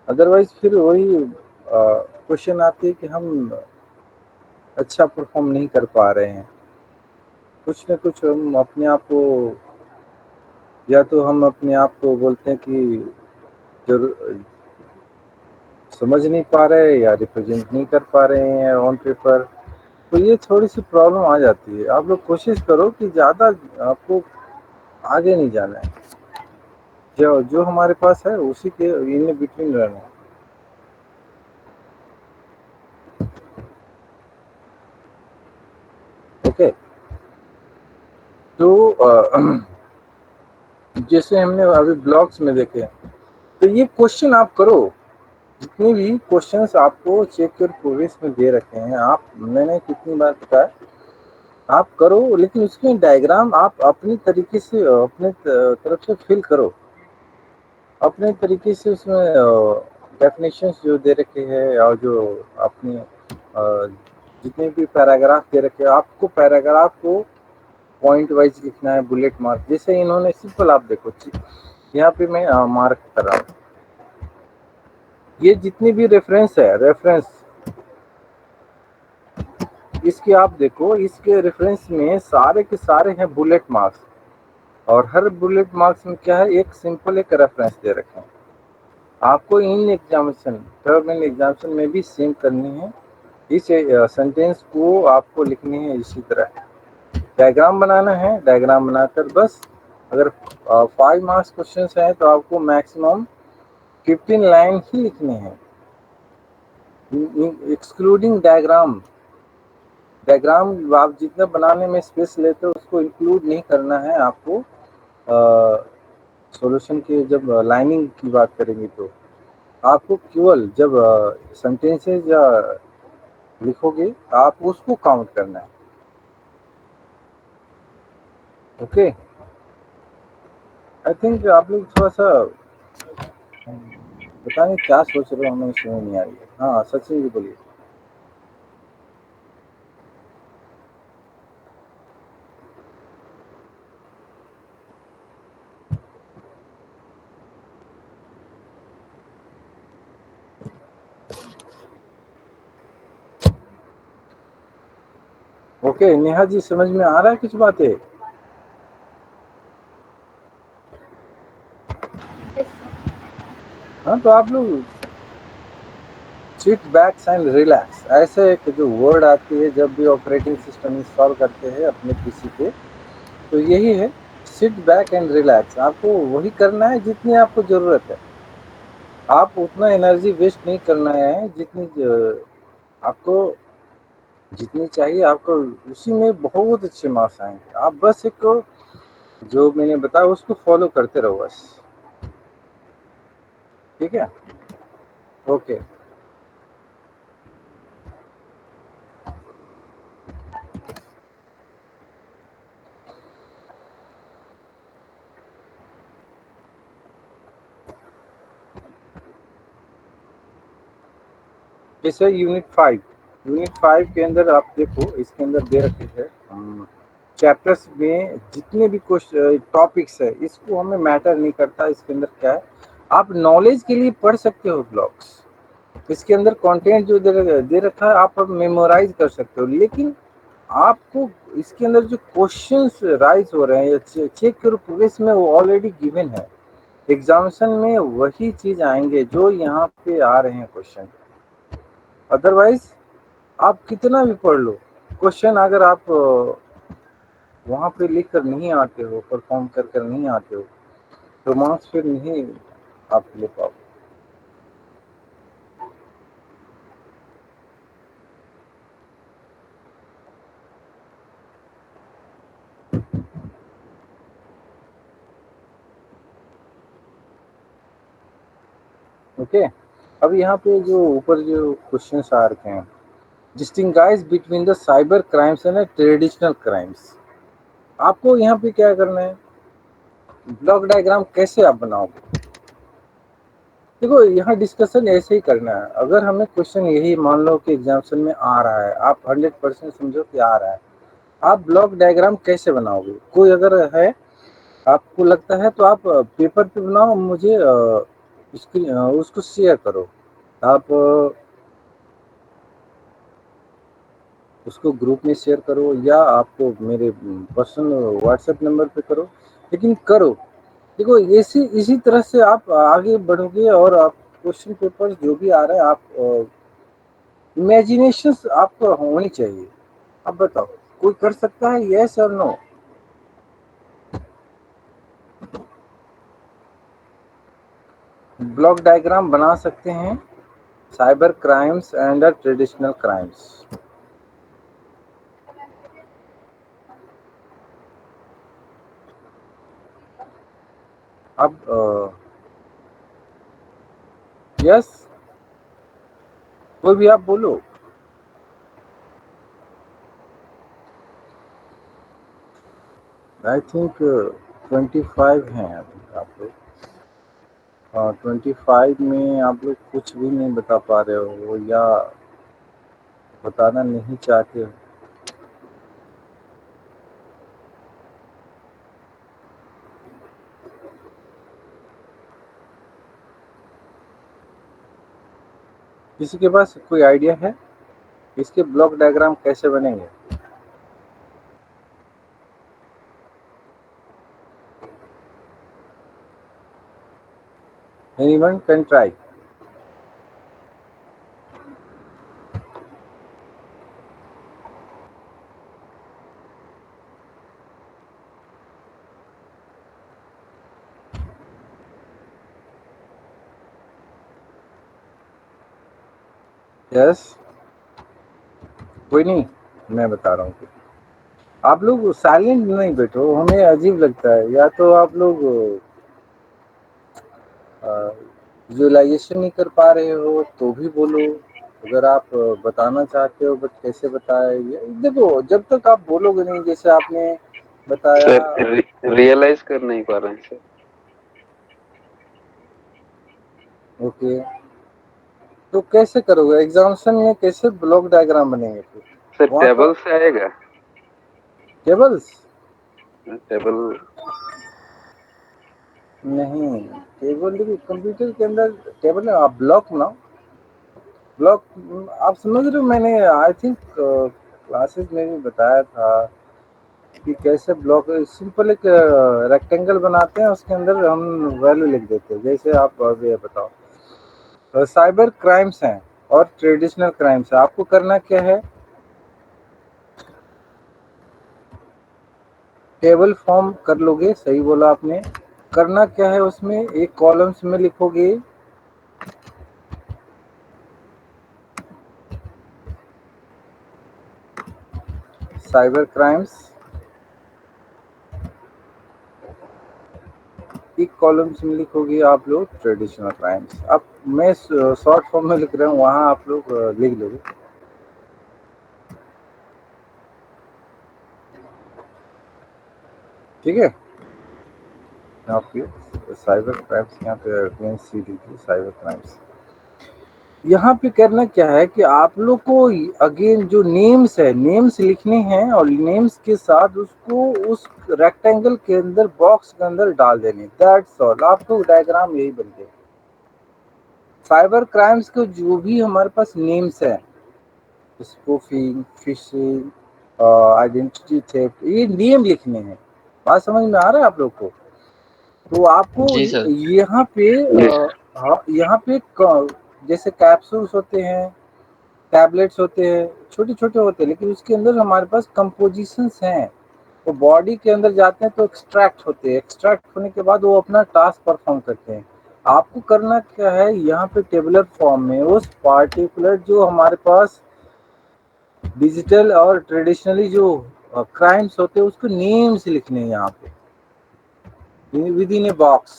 अदरवाइज फिर वही क्वेश्चन आती है कि हम अच्छा परफॉर्म नहीं कर पा रहे हैं। कुछ न कुछ हम अपने आप को या तो हम अपने आप को बोलते हैं कि जरूर समझ नहीं पा रहे या रिप्रेजेंट नहीं कर पा रहे हैं ऑन पेपर, तो ये थोड़ी सी प्रॉब्लम आ जाती है। आप लोग कोशिश करो कि ज़्यादा आपको आगे नहीं जाना है, जो जो हमारे पास है उसी के इन बिटवीन रहना है। ओके तो जैसे हमने अभी ब्लॉग्स में देखे, तो ये क्वेश्चन आप करो। जितने भी क्वेश्चंस आपको चेक योर प्रोग्रेस में दे रखे हैं, आप मैंने कितनी बार बताया आप करो, लेकिन उसके डायग्राम आप अपनी तरीके से अपने तरफ से फिल करो, अपने तरीके से उसमें डेफिनेशंस जो दे रखे हैं और जो अपने जितने भी पैराग्राफ दे रखे हैं आपको पैराग्राफ को पॉइंट वाइज लिखना है, बुलेट मार्क। जैसे इन्होंने सिंपल आप देखो यहाँ पे मैं मार्क कर रहा हूँ, ये जितनी भी रेफरेंस है इसके आप देखो, इसके रेफरेंस में सारे के सारे हैं बुलेट मार्क्स। और हर बुलेट मार्क्स में क्या है, एक सिंपल एक रेफरेंस दे रखे हैं। आपको इन एग्जामिनेशन टर्म एग्जामिनेशन में भी सेम करनी है। इस सेंटेंस को आपको लिखनी है इसी तरह, डायग्राम बनाना है, डायग्राम बनाकर बस अगर 5 मार्क्स क्वेश्चन हैं तो आपको मैक्सिमम 15 लाइन ही लिखनी है, एक्सक्लूडिंग डायग्राम। डायग्राम आप जितना बनाने में स्पेस लेते हो उसको इंक्लूड नहीं करना है आपको। सॉल्यूशन के जब लाइनिंग की बात करेंगे तो आपको केवल जब सेंटेंसेज लिखोगे आप उसको काउंट करना है। ओके, आई थिंक आप लोग थोड़ा सा पता नहीं क्या सोच रहे हो, हमें समझ नहीं आ रही है। हाँ सचिन जी बोलिए। ओके नेहा जी, समझ में आ रहा है कुछ बातें? हाँ तो आप लोग सिट बैक एंड रिलैक्स, ऐसे एक जो वर्ड आती है जब भी ऑपरेटिंग सिस्टम इंस्टॉल करते हैं अपने पीसी पे, तो यही है सिट बैक एंड रिलैक्स। आपको वही करना है जितनी आपको ज़रूरत है, आप उतना एनर्जी वेस्ट नहीं करना है जितनी आपको जितनी चाहिए आपको, उसी में बहुत अच्छे मार्क्स आएंगे। आप बस एक जो मैंने बताया उसको फॉलो करते रहो बस, ठीक है? ओके जैसे यूनिट 5 के अंदर आप देखो, इसके अंदर दे रखे है चैप्टर्स में जितने भी टॉपिक्स है, इसको हमें मैटर नहीं करता इसके अंदर क्या है। आप नॉलेज के लिए पढ़ सकते हो ब्लॉग्स, इसके अंदर कंटेंट जो दे रखा है आप मेमोराइज कर सकते हो, लेकिन आपको इसके अंदर जो क्वेश्चंस राइज हो रहे हैं चेक करो प्रोग्रेस में, वो ऑलरेडी गिवन है। एग्जामिनेशन में वही चीज आएंगे जो यहाँ पे आ रहे हैं क्वेश्चन। अदरवाइज आप कितना भी पढ़ लो, क्वेश्चन अगर आप वहाँ पे लिख कर नहीं आते हो, परफॉर्म कर नहीं आते हो, तो मार्क्स फिर नहीं आप ले पाओगे। ओके, अब यहाँ पे जो ऊपर जो क्वेश्चंस आ रखे हैं, distinguish between the cyber crimes and traditional crimes, आपको यहाँ पे क्या करना है, ब्लॉक डायग्राम कैसे आप बनाओगे। देखो यहाँ डिस्कशन ऐसे ही करना है। अगर हमें क्वेश्चन यही मान लो कि एग्जामिनेशन में आ रहा है, आप 100% समझो कि आ रहा है, आप ब्लॉक डायग्राम कैसे बनाओगे। कोई अगर है आपको लगता है तो आप पेपर पे बनाओ, मुझे उसको शेयर करो, आप उसको ग्रुप में शेयर करो या आपको मेरे पर्सनल व्हाट्सएप नंबर पे करो, लेकिन करो। देखो इसी तरह से आप आगे बढ़ोगे और आप क्वेश्चन पेपर जो भी आ रहा है आप इमेजिनेशन आपको होनी चाहिए। अब बताओ कोई कर सकता है, यस और नो? ब्लॉक डायग्राम बना सकते हैं cyber crimes and traditional crimes. अब यस, कोई भी आप बोलो। आई थिंक 25 हैं अभी आप लोग। 25 में आप लोग कुछ भी नहीं बता पा रहे हो या बताना नहीं चाहते हो। किसी के पास कोई आइडिया है इसके ब्लॉक डायग्राम कैसे बनेंगे? Anyone can try. Yes, कोई नहीं, मैं बता रहा हूँ कि आप लोग साइलेंट नहीं बैठो, हमें अजीब लगता है। या तो आप लोग विजुअलाइजेशन नहीं कर पा रहे हो तो भी बोलो। अगर आप बताना चाहते हो बट कैसे बताए, देखो जब तक आप बोलोगे नहीं, जैसे आपने बताया। सर रियलाइज कर नहीं पा रहे हैं सर। ओके, तो कैसे करोगे एग्जामिनेशन में, कैसे ब्लॉक डायग्राम बनेंगे फिर? सर वहाँ तो टेबल से आएगा। टेबल्स टेबल नहीं, टेबल कंप्यूटर के अंदर टेबल है। आप ब्लॉक बनाओ, ब्लॉक। आप समझ रहे हो, मैंने आई थिंक क्लासेस में भी बताया था कि कैसे ब्लॉक सिंपल एक रेक्टेंगल बनाते हैं, उसके अंदर हम वैल्यू लिख देते हैं। जैसे आप अभी बताओ, साइबर क्राइम्स हैं और ट्रेडिशनल क्राइम्स है, आपको करना क्या है? टेबल फॉर्म कर लोगे, सही बोला आपने। करना क्या है उसमें, एक कॉलम्स में लिखोगे साइबर क्राइम्स, एक कॉलम्स में लिखोगे आप लोग ट्रेडिशनल क्राइम्स। अब मैं शॉर्ट फॉर्म में लिख रहा हूँ, वहाँ आप लोग लिख लोगे। ठीक है, आपके साइबर क्राइम्स यहाँ पे सी लीजिए, साइबर क्राइम्स। यहाँ पे करना क्या है कि आप लोग को अगेन जो नेम्स है, नेम्स लिखने हैं और नेम्स के साथ उसको उस रेक्टेंगल के अंदर, बॉक्स के अंदर डाल देने। दैट्स ऑल, आपको डायग्राम यही बन गया। साइबर क्राइम्स के जो भी हमारे पास नेम्स है, स्पूफिंग, फिशिंग, आइडेंटिटी थेफ्ट, ये नेम लिखने हैं। बात समझ में आ रहा है आप लोग को? तो आपको जी सर। यहाँ पे यहाँ पे जैसे कैप्सूल्स होते हैं, टैबलेट्स होते हैं, छोटे छोटे होते हैं, लेकिन उसके अंदर हमारे पास कंपोजिशंस हैं। वो बॉडी के अंदर जाते हैं तो एक्सट्रैक्ट होते हैं, एक्सट्रैक्ट होने के बाद वो अपना टास्क परफॉर्म करते हैं। आपको करना क्या है, यहाँ पे टेबुलर फॉर्म में उस पार्टिकुलर जो हमारे पास डिजिटल और ट्रेडिशनली जो क्राइम्स होते हैं उसको नेम्स लिखने हैं यहाँ पे within a box.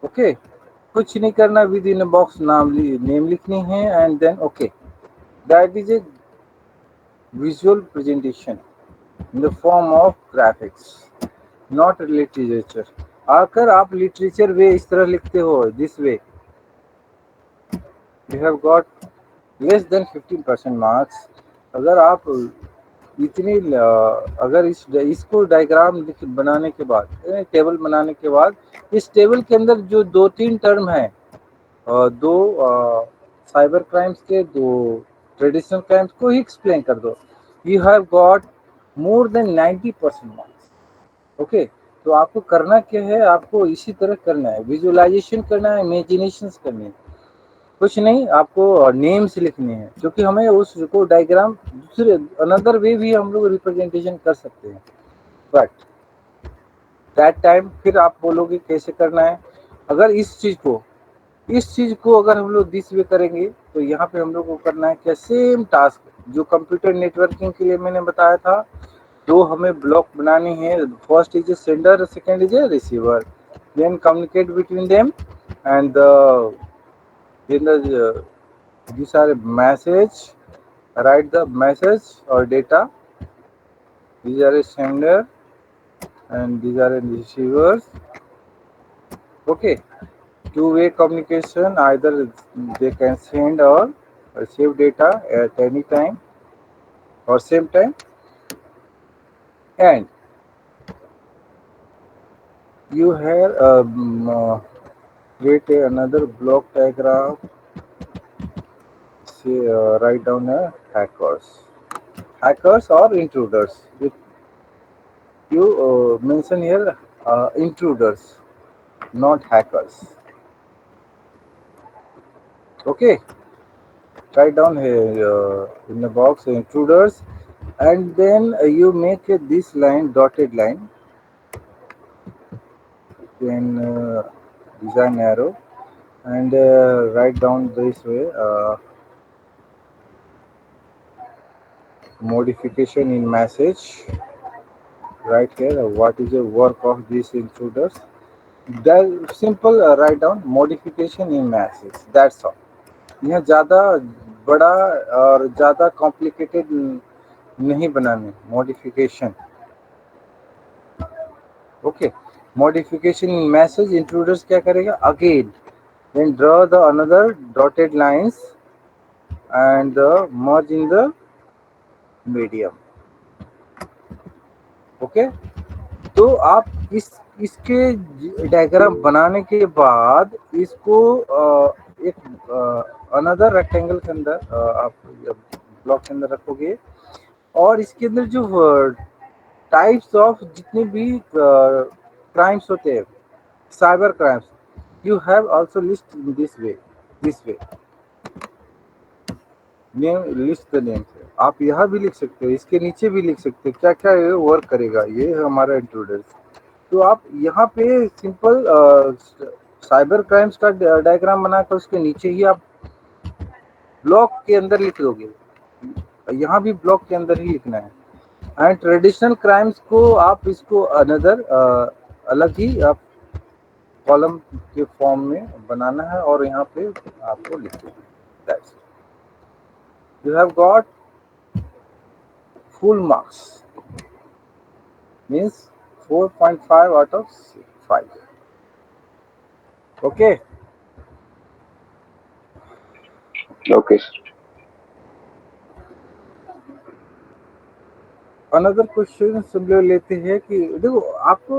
Okay, कुछ नहीं करना, within a box name लिखनी है and then okay, that is a visual presentation in the form of graphics, not literature. अगर आप लिटरेचर वे इस तरह लिखते हो, this way, you have got less than 15% marks. अगर आप इतनी अगर इसको डायग्राम बनाने के बाद, टेबल बनाने के बाद, इस टेबल के अंदर जो 2-3 टर्म है, दो साइबर क्राइम्स के, दो ट्रेडिशनल क्राइम्स को ही एक्सप्लेन कर दो, you have got more than 90% marks. Okay, तो आपको करना क्या है, आपको इसी तरह करना है, विजुअलाइजेशन करना है, इमेजिनेशन करनी है, कुछ नहीं। आपको नेम्स लिखने हैं, क्योंकि हमें उसको डायग्राम दूसरे अनदर वे भी हम लोग रिप्रेजेंटेशन कर सकते हैं, बट दैट टाइम फिर आप बोलोगे कैसे करना है। अगर इस चीज को अगर हम लोग दिस वे करेंगे तो यहाँ पे हम लोग को करना है क्या, सेम टास्क जो कंप्यूटर नेटवर्किंग के लिए मैंने बताया था। दो हमें ब्लॉक बनाने हैं, first is a sender, second is a receiver, then communicate between them and these are message, write the message or data. These are a sender and these are a receivers. Okay, two-way communication, either they can send or receive data at any time or same time. And you have create another block diagram. Say write down hackers or intruders. You mention here intruders, not hackers. Okay, write down here in the box intruders, and then you make this line dotted line, then design arrow, and write down this way modification in message right here. What is the work of these intruders? That simple write down modification in message. That's all. यह ज़्यादा बड़ा और ज़्यादा complicated नहीं बनाने modification. Okay, modification in message intruders क्या करेगा again then draw the another dotted lines and merge in the medium. Okay, तो आप इसके डायग्राम बनाने के बाद इसको एक अनदर रेक्टेंगल के अंदर आप ब्लॉक के अंदर रखोगे और इसके अंदर जो टाइप्स ऑफ जितने भी क्राइम्स होते हैं cyber crimes you have also list in this way name list the name. आप यहाँ भी लिख सकते हो, इसके नीचे भी लिख सकते हो क्या क्या ये वर्क करेगा. ये है हमारा इंट्रूडर. तो आप यहाँ पे सिंपल साइबर क्राइम्स का डायग्राम बनाकर उसके नीचे ही आप ब्लॉक के अंदर लिख दोगे. यहाँ भी ब्लॉक के अंदर ही लिखना है. एंड ट्रेडिशनल क्राइम्स को आप इसको अनदर अलग ही आप कॉलम के फॉर्म में बनाना है और यहाँ पे आपको लिख दोगे. That's you have got full marks, means 4.5 out of 5. Okay. Okay, sir. Another question सब लोग लेते हैं कि देखो आपको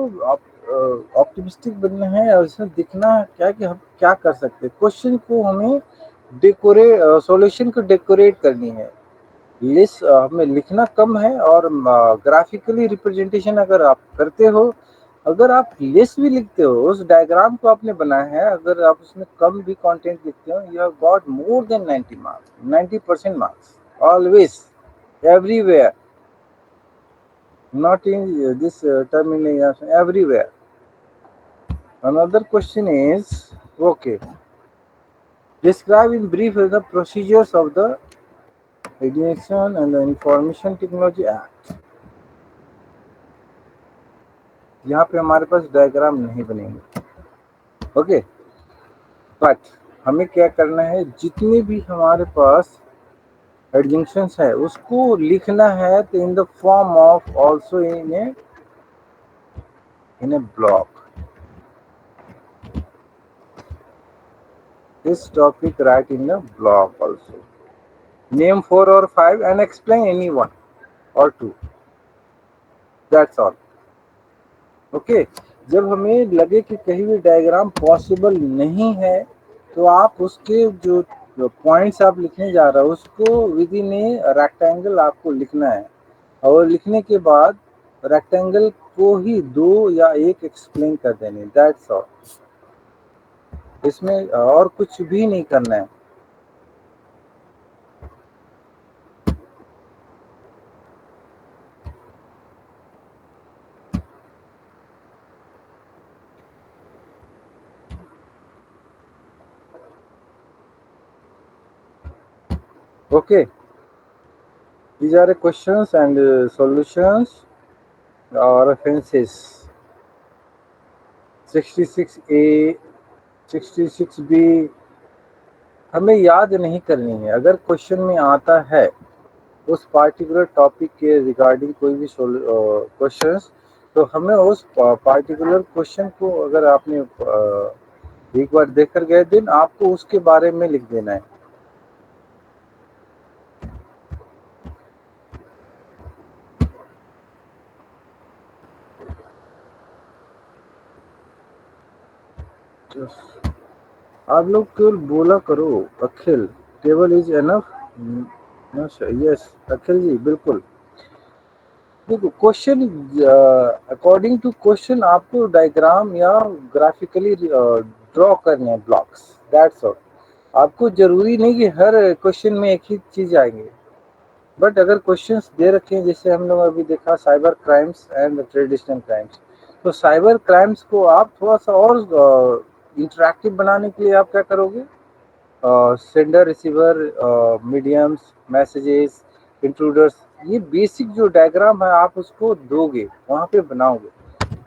ऑप्टिमिस्टिक बनना है और इसमें दिखना क्या कि हम क्या कर सकते हैं. क्वेश्चन को हमें सॉल्यूशन को डेकोरेट करनी है. लिस्ट हमें लिखना कम है और ग्राफिकली रिप्रेजेंटेशन अगर आप करते हो, अगर आप लिस्ट भी लिखते हो उस डायग्राम को आपने बनाया है, अगर आप उसमें कम भी कंटेंट लिखते हो you have got more than 90 marks, 90% marks always everywhere, not in this termination, everywhere. Another question is, okay, describe in brief the procedures of the Education and the Information Technology Act. यहाँ पे हमारे पास diagram नहीं बनेंगे. Okay, but हमें क्या करना है, जितने भी हमारे पास एडजंक्शंस है उसको लिखना है तो इन the form of also in A block. This topic write in the blog also. Name 4 or 5 and explain any one or 2. That's all. Okay. जब हमें लगे कि कहीं भी डायग्राम पॉसिबल नहीं है तो आप उसके जो पॉइंट्स आप लिखने जा रहे हो उसको विद इन ए रेक्टेंगल आपको लिखना है और लिखने के बाद रेक्टेंगल को ही 2 या 1 एक्सप्लेन कर देने. That's all. इसमें और कुछ भी नहीं करना है. Okay, these are the questions and solutions or offenses. 66A, 66B हमें याद नहीं करनी है. अगर क्वेश्चन में आता है उस पार्टिकुलर टॉपिक के रिगार्डिंग कोई भी क्वेश्चंस, तो हमें उस पार्टिकुलर क्वेश्चन को अगर आपने एक बार देख कर गए दिन आपको उसके बारे में लिख देना है. आप लोग केवल बोला करो अखिल, टेबल इज एनफ. यस अखिल जी बिल्कुल. देखो क्वेश्चन अकॉर्डिंग टू क्वेश्चन आपको डायग्राम या ग्राफिकली ड्रॉ करने हैं ब्लॉक्स. That's all. आपको जरूरी नहीं कि हर क्वेश्चन में एक ही चीज आएंगे, बट अगर क्वेश्चंस दे रखे हैं, जैसे हम लोग अभी देखा cyber crimes and traditional crimes, तो साइबर क्राइम्स को आप थोड़ा सा और इंटरेक्टिव बनाने के लिए आप क्या करोगे, sender receiver, mediums, messages, intruders, ये बेसिक जो डायग्राम है आप उसको दोगे, वहाँ पे बनाओगे।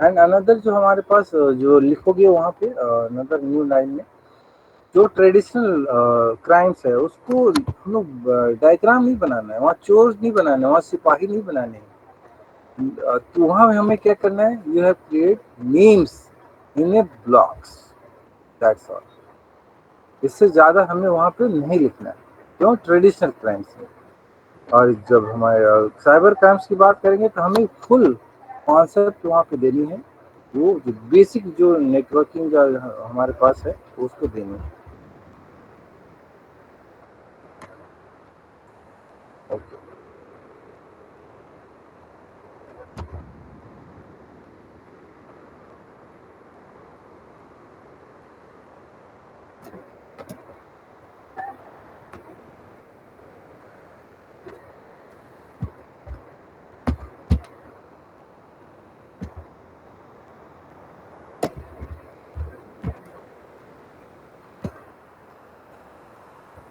एंड अनदर जो हमारे पास जो लिखोगे वहाँ पे अनदर न्यू लाइन में जो ट्रेडिशनल क्राइम्स है उसको हम लोग डायग्राम नहीं बनाना है, वहाँ चोर नहीं बनाना है, वहाँ सिपाही नहीं बनाने हैं। तो वहाँ हमें क्या करना है, you have create names in a blocks, that's all. इससे ज़्यादा हमें वहाँ पे नहीं लिखना है, क्यों, ट्रेडिशनल क्राइम्स में। और जब हमारे साइबर क्राइम्स की बात करेंगे तो हमें फुल कॉन्सेप्ट वहाँ पे देनी है, वो जो बेसिक जो नेटवर्किंग जो हमारे पास है उसको देनी है। ओके,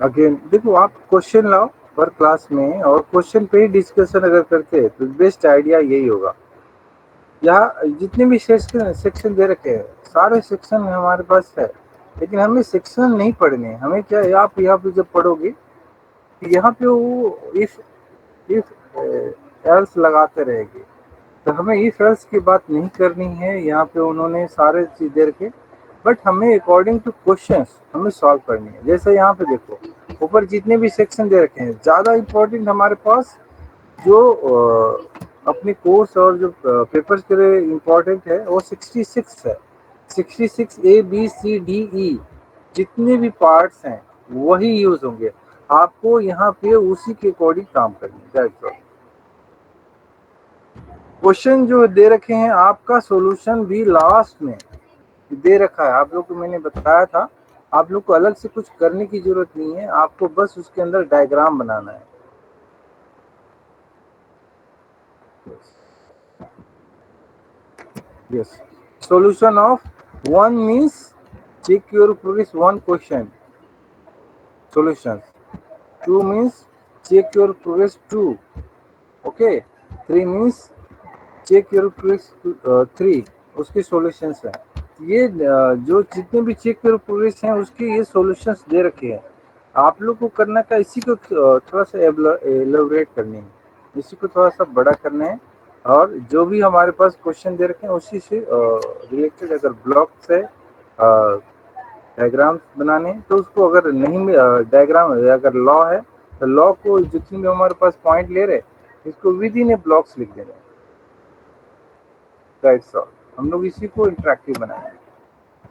अगेन देखो, आप क्वेश्चन लाओ पर क्लास में और क्वेश्चन पे ही डिस्कशन अगर करते हैं तो बेस्ट आइडिया यही होगा। यहाँ जितने भी सेक्शन दे रखे हैं सारे सेक्शन हमारे पास है, लेकिन हमें सेक्शन नहीं पढ़ने, हमें क्या है, आप यहाँ पे जब पढ़ोगे यहाँ पे वो इफ एल्स लगाते रहेंगे, तो हमें इफ एल्स की बात नहीं करनी है। यहाँ पे उन्होंने सारे चीज दे रखे, बट हमें अकॉर्डिंग टू क्वेश्चंस हमें सॉल्व करनी है। जैसे यहाँ पे देखो ऊपर जितने भी सेक्शन दे रखे हैं, ज़्यादा इम्पोर्टेंट हमारे पास जो अपने कोर्स और जो पेपर्स के लिए इम्पोर्टेंट है वो 66 है। 66 ABCDE जितने भी पार्ट्स हैं वही यूज होंगे, आपको यहाँ पे उसी के अकॉर्डिंग काम करनी है। क्वेश्चन जो दे रखे हैं आपका सॉल्यूशन भी लास्ट में दे रखा है, आप लोग को मैंने बताया था। आप लोग को अलग से कुछ करने की जरूरत नहीं है, आपको बस उसके अंदर डायग्राम बनाना है। Yes, solution of one means check your progress one question solutions, two means check your progress two, okay, three means check your progress three, उसके solutions हैं। ये जो जितने भी चेक योर प्रोग्रेस हैं उसके ये सॉल्यूशंस दे रखे हैं। आप लोग को करना का इसी को थोड़ा सा एलोबरेट करनी है, इसी को थोड़ा सा बड़ा करना है, और जो भी हमारे पास क्वेश्चन दे रखे हैं उसी से रिलेटेड अगर ब्लॉक से डायग्राम बनाने, तो उसको अगर नहीं डायग्राम अगर लॉ है तो लॉ को जितने भी हमारे पास पॉइंट ले रहे इसको विद इन ए ब्लॉक्स लिख दे रहे हैं। दैट्स ऑल, हम लोग इसी को इंटरेक्टिव बनाएंगे।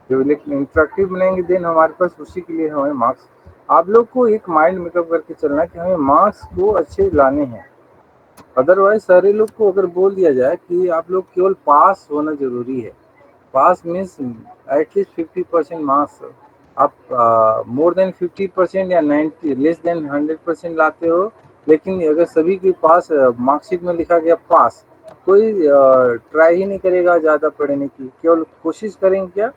जब इंटरेक्टिव बनाएंगे देन हमारे पास उसी के लिए हमें मार्क्स, आप लोग को एक माइंड मेकअप करके चलना कि हमें मार्क्स को अच्छे लाने हैं। अदरवाइज सारे लोग को अगर बोल दिया जाए कि आप लोग केवल पास होना जरूरी है, पास मीन्स एटलीस्ट 50% मार्क्स, आप मोर देन 50% या 90 लेस देन 100% लाते हो, लेकिन अगर सभी के पास मार्कशीट में लिखा गया पास, कोई ट्राई ही नहीं करेगा ज़्यादा पढ़ने की, केवल कोशिश करेंगे क्या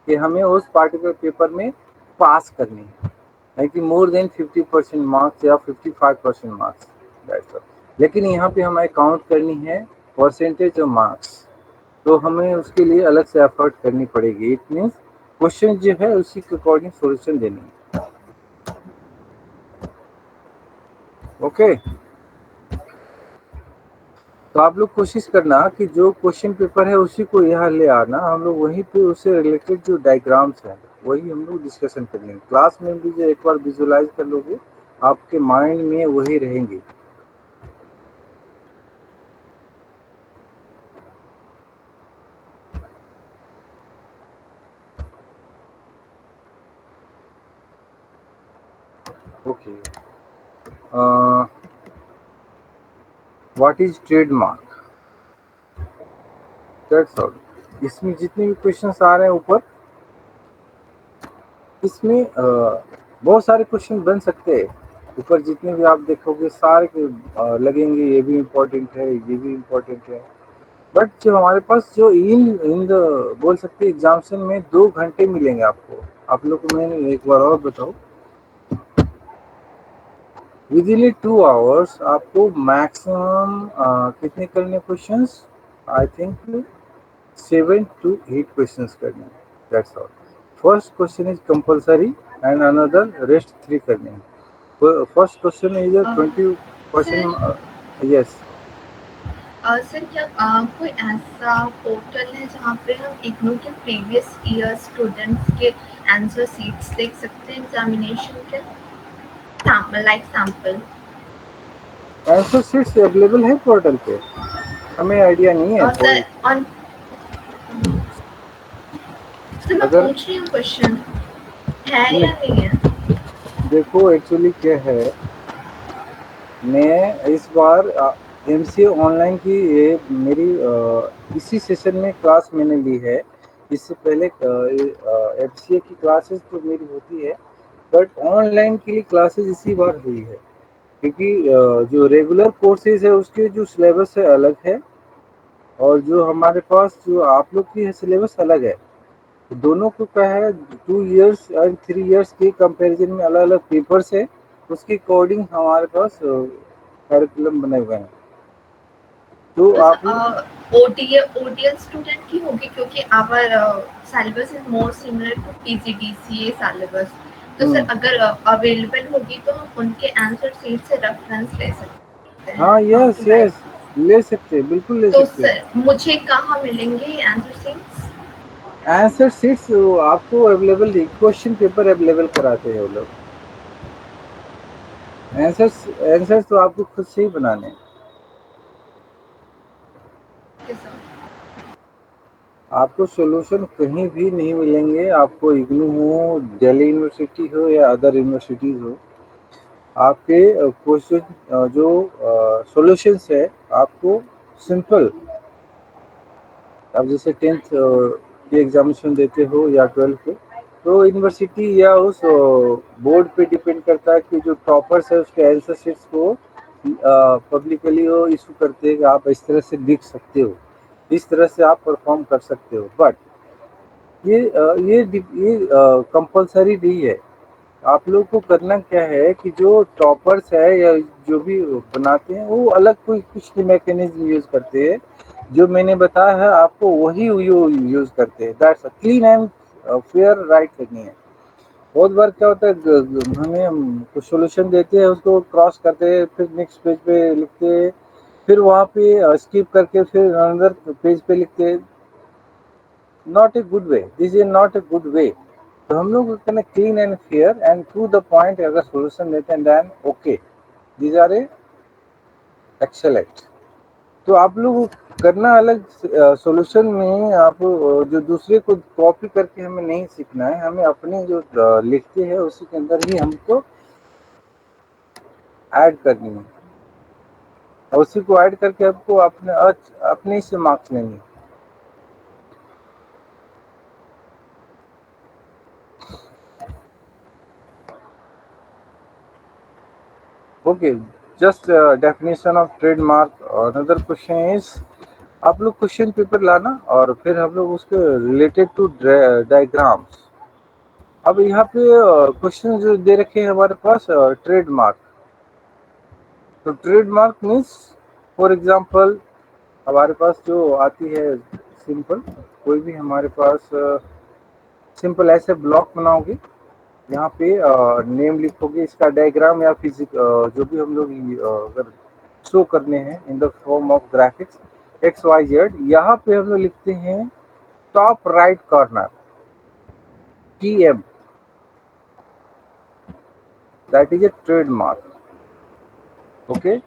कि हमें उस पार्टिकुलर पेपर में पास करनी है, नहीं कि मोर देन 50% मार्क्स या 55% मार्क्स, दैट्स ऑल। लेकिन यहाँ पे हमें काउंट करनी है परसेंटेज ऑफ मार्क्स, तो हमें उसके लिए अलग से एफर्ट करनी पड़ेगी। इट मीन्स क्वेश्चन जो है उसी के अकॉर्डिंग सॉल्यूशन देनी है। ओके, तो आप लोग कोशिश करना कि जो क्वेश्चन पेपर है उसी को यहाँ ले आना, हम लोग वहीं पे उससे रिलेटेड जो डायग्राम्स हैं वही हम लोग डिस्कशन करेंगे। क्लास में भी जो एक बार विजुअलाइज कर लोगे आपके माइंड में वही रहेंगे। Okay, what is trademark, that's all. इसमें जितने भी क्वेश्चंस आ रहे हैं ऊपर, इसमें बहुत सारे क्वेश्चन बन सकते हैं। ऊपर जितने भी आप देखोगे सारे लगेंगे ये भी इम्पोर्टेंट है, ये भी इम्पोर्टेंट है। बट जो हमारे पास जो इन इन द बोल सकते एग्जामिनेशन में 2 घंटे मिलेंगे आपको। आप लोग को मैंने एक बार और बताऊँ, विद इन 2 आवर्स आपको मैक्सिमम कितने करने questions, I think 7 to 8 questions करने हैं, that's all. First question is compulsory and another rest 3 करने हैं. First question is a 20 sir question, yes. Sir क्या कोई ऐसा पोर्टल है जहाँ पे हम इग्नू के प्रीवियस ईयर स्टूडेंट्स के आंसर शीट्स देख सकते हैं एग्जामिनेशन के सैम्पल? आंसर शीट्स अवेलेबल है पोर्टल पे, हमें आइडिया नहीं है और कोई। सर ऑन सर मैं अगर पूछ रही हूँ क्वेश्चन है या नहीं, नहीं है? देखो एक्चुअली क्या है, मैं इस बार एमसीए ऑनलाइन की ये मेरी इसी सेशन में क्लास मैंने ली है। इससे पहले एमसीए की क्लासेस तो मेरी होती है, बट ऑनलाइन के लिए क्लासेस इसी बार हुई है। क्योंकि जो रेगुलर कोर्सेज है उसके जो सिलेबस है अलग है, और जो हमारे पास जो आप लोग की है सिलेबस अलग है। तो दोनों को क्या है, 2 इयर्स एंड 3 इयर्स के कंपैरिजन में अलग अलग पेपर्स है, उसके अकॉर्डिंग हमारे पास करिकुलम बने हुए हैं। तो तो आप ओटीएल स्टूडेंट की होगी क्योंकि our syllabus is more similar to PGDCA syllabus. तो सर अगर अवेलेबल होगी तो हम उनके आंसर शीट से रेफरेंस ले सकते हैं हाँ, यस टू यस, गाइड। ले सकते हैं, बिल्कुल ले तो सकते हैं। सर मुझे कहाँ मिलेंगे आंसर शीट्स? आंसर शीट्स आपको अवेलेबल, क्वेश्चन पेपर अवेलेबल कराते हैं वो लोग। आंसर्स तो आपको खुद से ही बनाने हैं। आपको सॉल्यूशन कहीं भी नहीं मिलेंगे, आपको इग्नू हो, दिल्ली यूनिवर्सिटी हो या अदर यूनिवर्सिटीज हो, आपके क्वेश्चन जो सॉल्यूशंस है आपको सिंपल। आप जैसे 10th की एग्जामिनेशन देते हो या 12th के, तो यूनिवर्सिटी या उस बोर्ड पे डिपेंड करता है कि जो टॉपर्स है उसके आंसर शीट्स को पब्लिकली वो इशू करते हैं कि आप इस तरह से लिख सकते हो, इस तरह से आप परफॉर्म कर सकते हो। बट ये कंपलसरी नहीं है। आप लोग को करना क्या है कि जो टॉपर्स है या जो भी बनाते हैं वो अलग कोई कुछ मैकेनिज्म यूज करते हैं, जो मैंने बताया है आपको वही यूज करते हैं। That's clean and fair right करनी है। बहुत बार क्या होता है, हम कुछ सोल्यूशन देते हैं उसको क्रॉस करते हैं, फिर नेक्स्ट पेज पे लिखते हैं, फिर वहाँ पे स्किप करके फिर अनदर पेज पे लिखते हैं। Not a good way, this is not a good way. तो हम लोग करना clean and fair and to the point, अगर सोल्यूशन देते हैं then okay, these are a excellent. तो आप लोग करना अलग सॉल्यूशन में, आप जो दूसरे को कॉपी करके हमें नहीं सीखना है, हमें अपने जो लिखते हैं उसी के अंदर ही हमको ऐड करनी है, और उसी को ऐड करके आपको अपने से मार्क्स लेंगे। Okay, just definition of trademark. Another question is, आप लोग क्वेश्चन पेपर लाना और फिर हम लोग उसके रिलेटेड टू डायग्राम्स। अब यहाँ पे क्वेश्चन जो दे रखे हैं हमारे पास ट्रेडमार्क। तो ट्रेडमार्क मीन्स, फॉर एग्जांपल हमारे पास जो आती है सिंपल, कोई भी हमारे पास सिंपल ऐसे ब्लॉक बनाओगे, यहाँ पे नेम लिखोगे, इसका डायग्राम या फिजिक जो भी हम लोग अगर शो करने हैं in the form of graphics X Y Z, यहाँ पे हम लोग लिखते हैं top right corner TM, that is a trademark. Okay,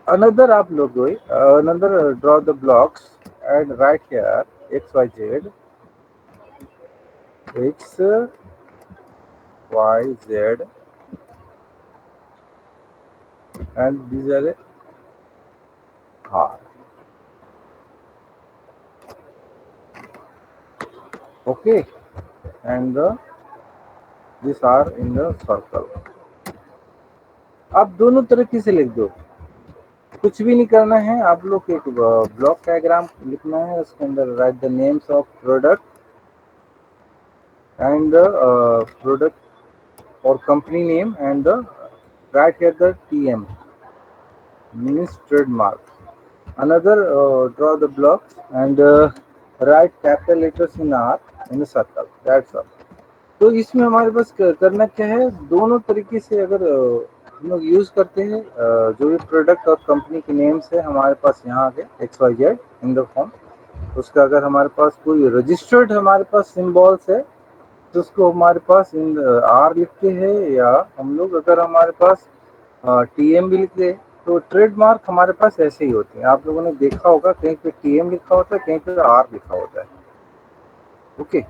another आप लोग another draw the blocks and write here x y z, x y z, and these are a R. Okay, and the this are in the circle. आप दोनों तरीके से लिख दो, कुछ भी नहीं करना है। आप लोग एक ब्लॉक डायग्राम लिखना है, उसके अंदर write the names of product and the product और company name and the right here the TM means trademark. Another draw the blocks and write capital letters in R in a circle. That's all. तो इसमें हमारे पास करना क्या है, दोनों तरीके से अगर हम लोग यूज करते हैं, जो भी प्रोडक्ट और कंपनी के नेम से हमारे पास यहाँ आगे XYZ इन द फॉर्म, उसका अगर हमारे पास कोई रजिस्टर्ड हमारे पास सिंबल्स है तो उसको हमारे पास इन R लिखते हैं, या हम लोग अगर हमारे पास TM भी लिखते हैं। तो ट्रेडमार्क हमारे पास ऐसे ही होते हैं, आप लोगों ने देखा होगा कहीं पे TM लिखा होता है, कहीं पे R लिखा होता है। ओके,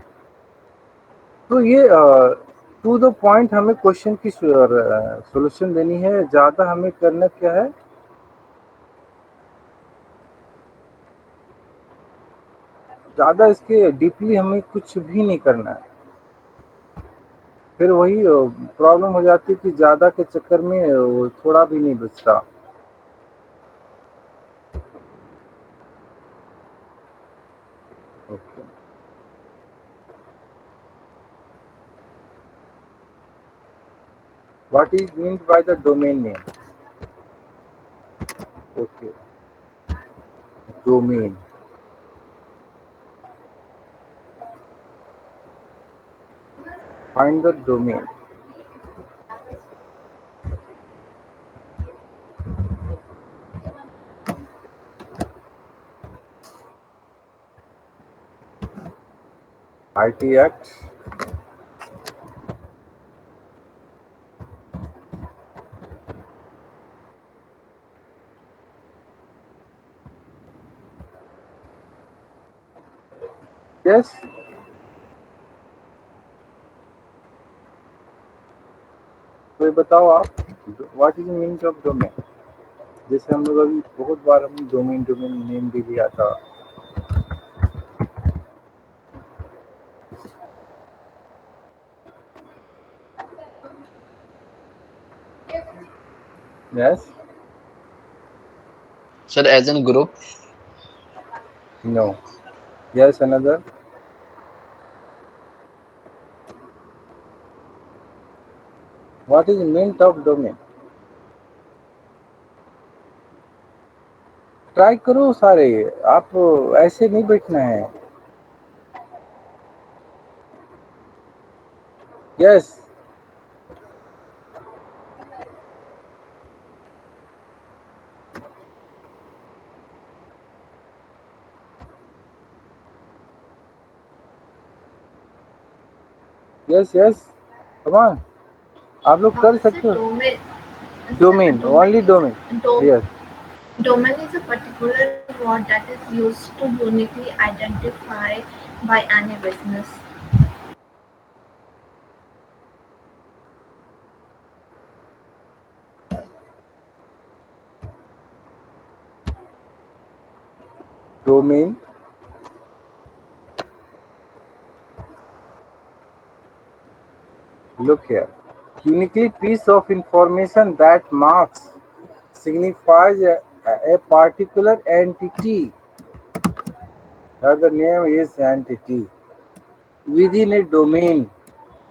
तो ये टू द पॉइंट हमें क्वेश्चन की सॉल्यूशन देनी है। ज़्यादा हमें करना क्या है, ज़्यादा इसके डीपली हमें कुछ भी नहीं करना है। फिर वही प्रॉब्लम हो जाती है कि ज़्यादा के चक्कर में थोड़ा भी नहीं बचता। Okay, what is meant by the domain name? Okay, domain. Find the domain. IT Act. Yes. तो ये बताओ आप, what is meaning of domain? जैसे हम लोग अभी बहुत बार हम डोमेन नेम भी लिया था। Yes, Sir, as in group. No, yes, another. What is meaning of domain? Try करो सारे, आप ऐसे नहीं बैठना है। Yes, yes, yes, come on, आप लोग कर सकते हो। Domain, only domain. Yes, Domain is a particular word that is used to uniquely identify by any business. domain look here, uniquely piece of information that marks signifies a particular entity. The name is entity within a domain.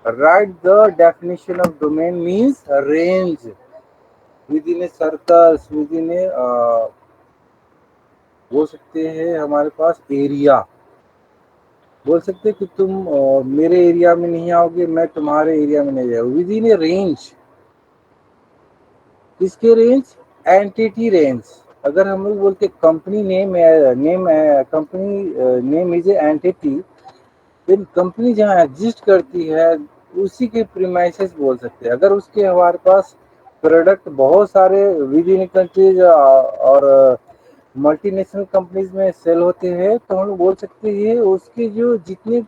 Write the definition of domain means range within a circles, within a बोल सकते हैं हमारे पास area, बोल सकते हैं कि तुम मेरे एरिया में नहीं आओगे, मैं तुम्हारे एरिया में नहीं जाऊँ। विद इन ए रेंज, किसके रेंज? Entity range. अगर हम लोग बोलते company name company name is a entity, then company जहाँ एग्जिस्ट करती है उसी के प्रीमाइसेस बोल सकते हैं। अगर उसके हमारे पास प्रोडक्ट बहुत सारे विद इन कंट्रीज और मल्टीनेशनल कंपनीज में सेल होते हैं तो हम लोग बोल सकते हैं उसके जो जितने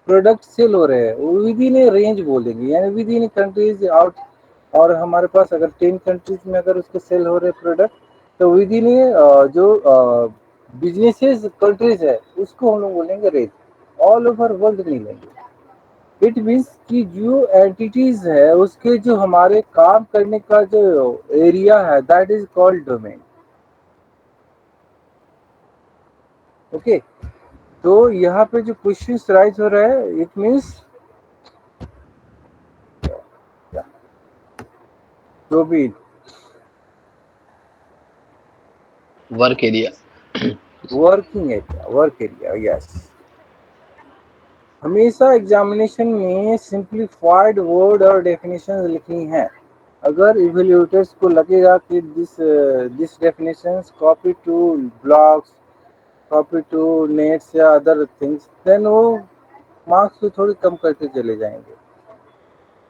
प्रोडक्ट सेल हो रहे हैं वो विद इन ए रेंज बोल देंगे, यानी विद इन कंट्रीज आउट। और हमारे पास अगर 10 कंट्रीज में अगर उसके सेल हो रहे प्रोडक्ट तो विद इन ए जो बिजनेसेस कंट्रीज है उसको हम लोग बोलेंगे रेंज। ऑल ओवर वर्ल्ड नहीं लेंगे, इट मीन्स कि जो एंटिटीज है उसके जो हमारे काम करने का जो एरिया है that is called domain. Okay, तो यहाँ पे जो क्वेश्चन राइज हो रहा है it means domain work area. Work area yes. हमेशा एग्जामिनेशन में सिंप्लीफाइड वर्ड और डेफिनेशन लिखनी है। अगर इवेल्यूएटर्स को लगेगा कि this definitions copy to blogs, copy to nets या अदर थिंग्स, देन वो मार्क्स को थोड़ी कम करके चले जाएंगे।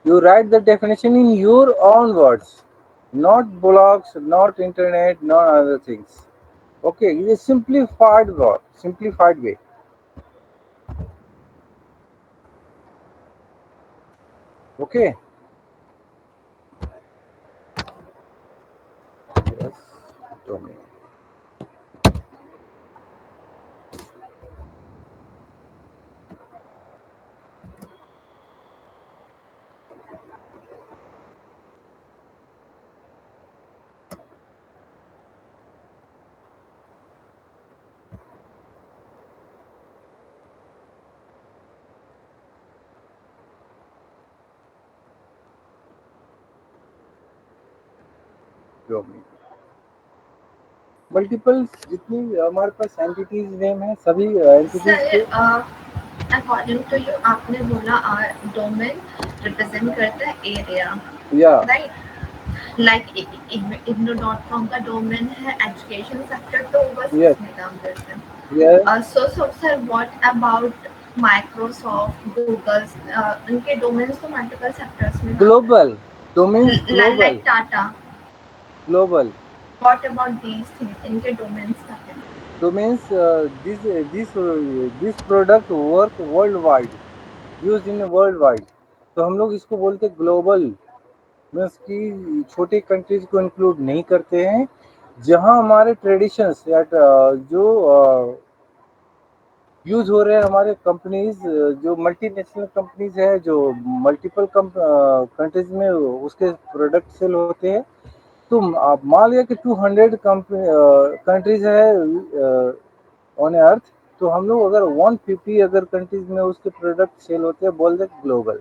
You write the definition in your own words, not blogs, not internet, not other things. Okay, ये simplified word, simplified way. Okay, yes domain. Domain multiple जितनी हमारे पास एंटिटीज नेम है सभी एंटिटीज के सर अकॉर्डिंग टू यू आपने बोला domain represent करता है एरिया, या राइट? लाइक igno.com का डोमेन है एजुकेशन सेक्टर, तो वो बस Yes. इसमें काम करते हैं। Yes So sir, what about Microsoft, Google? उनके डोमेन्स तो मल्टीपल सेक्टर्स में global domains, global like Tata. Global What about these things? इनके डोमेन्स क्या हैं? Domains this product work world wide, use in world wide. तो हम लोग इसको बोलते हैं ग्लोबल, मीन्स कि छोटे कंट्रीज को इंक्लूड नहीं करते हैं। जहाँ हमारे ट्रेडिशंस या जो यूज हो रहे हैं हमारे कंपनीज, जो मल्टीनेशनल कंपनीज है, जो मल्टीपल कंट्रीज में उसके प्रोडक्ट सेल होते हैं। तो आप मान लिया कि 200 कंट्रीज है ऑन अर्थ, तो हम लोग अगर 150 अगर कंट्रीज में उसके प्रोडक्ट सेल होते हैं बोल दे ग्लोबल।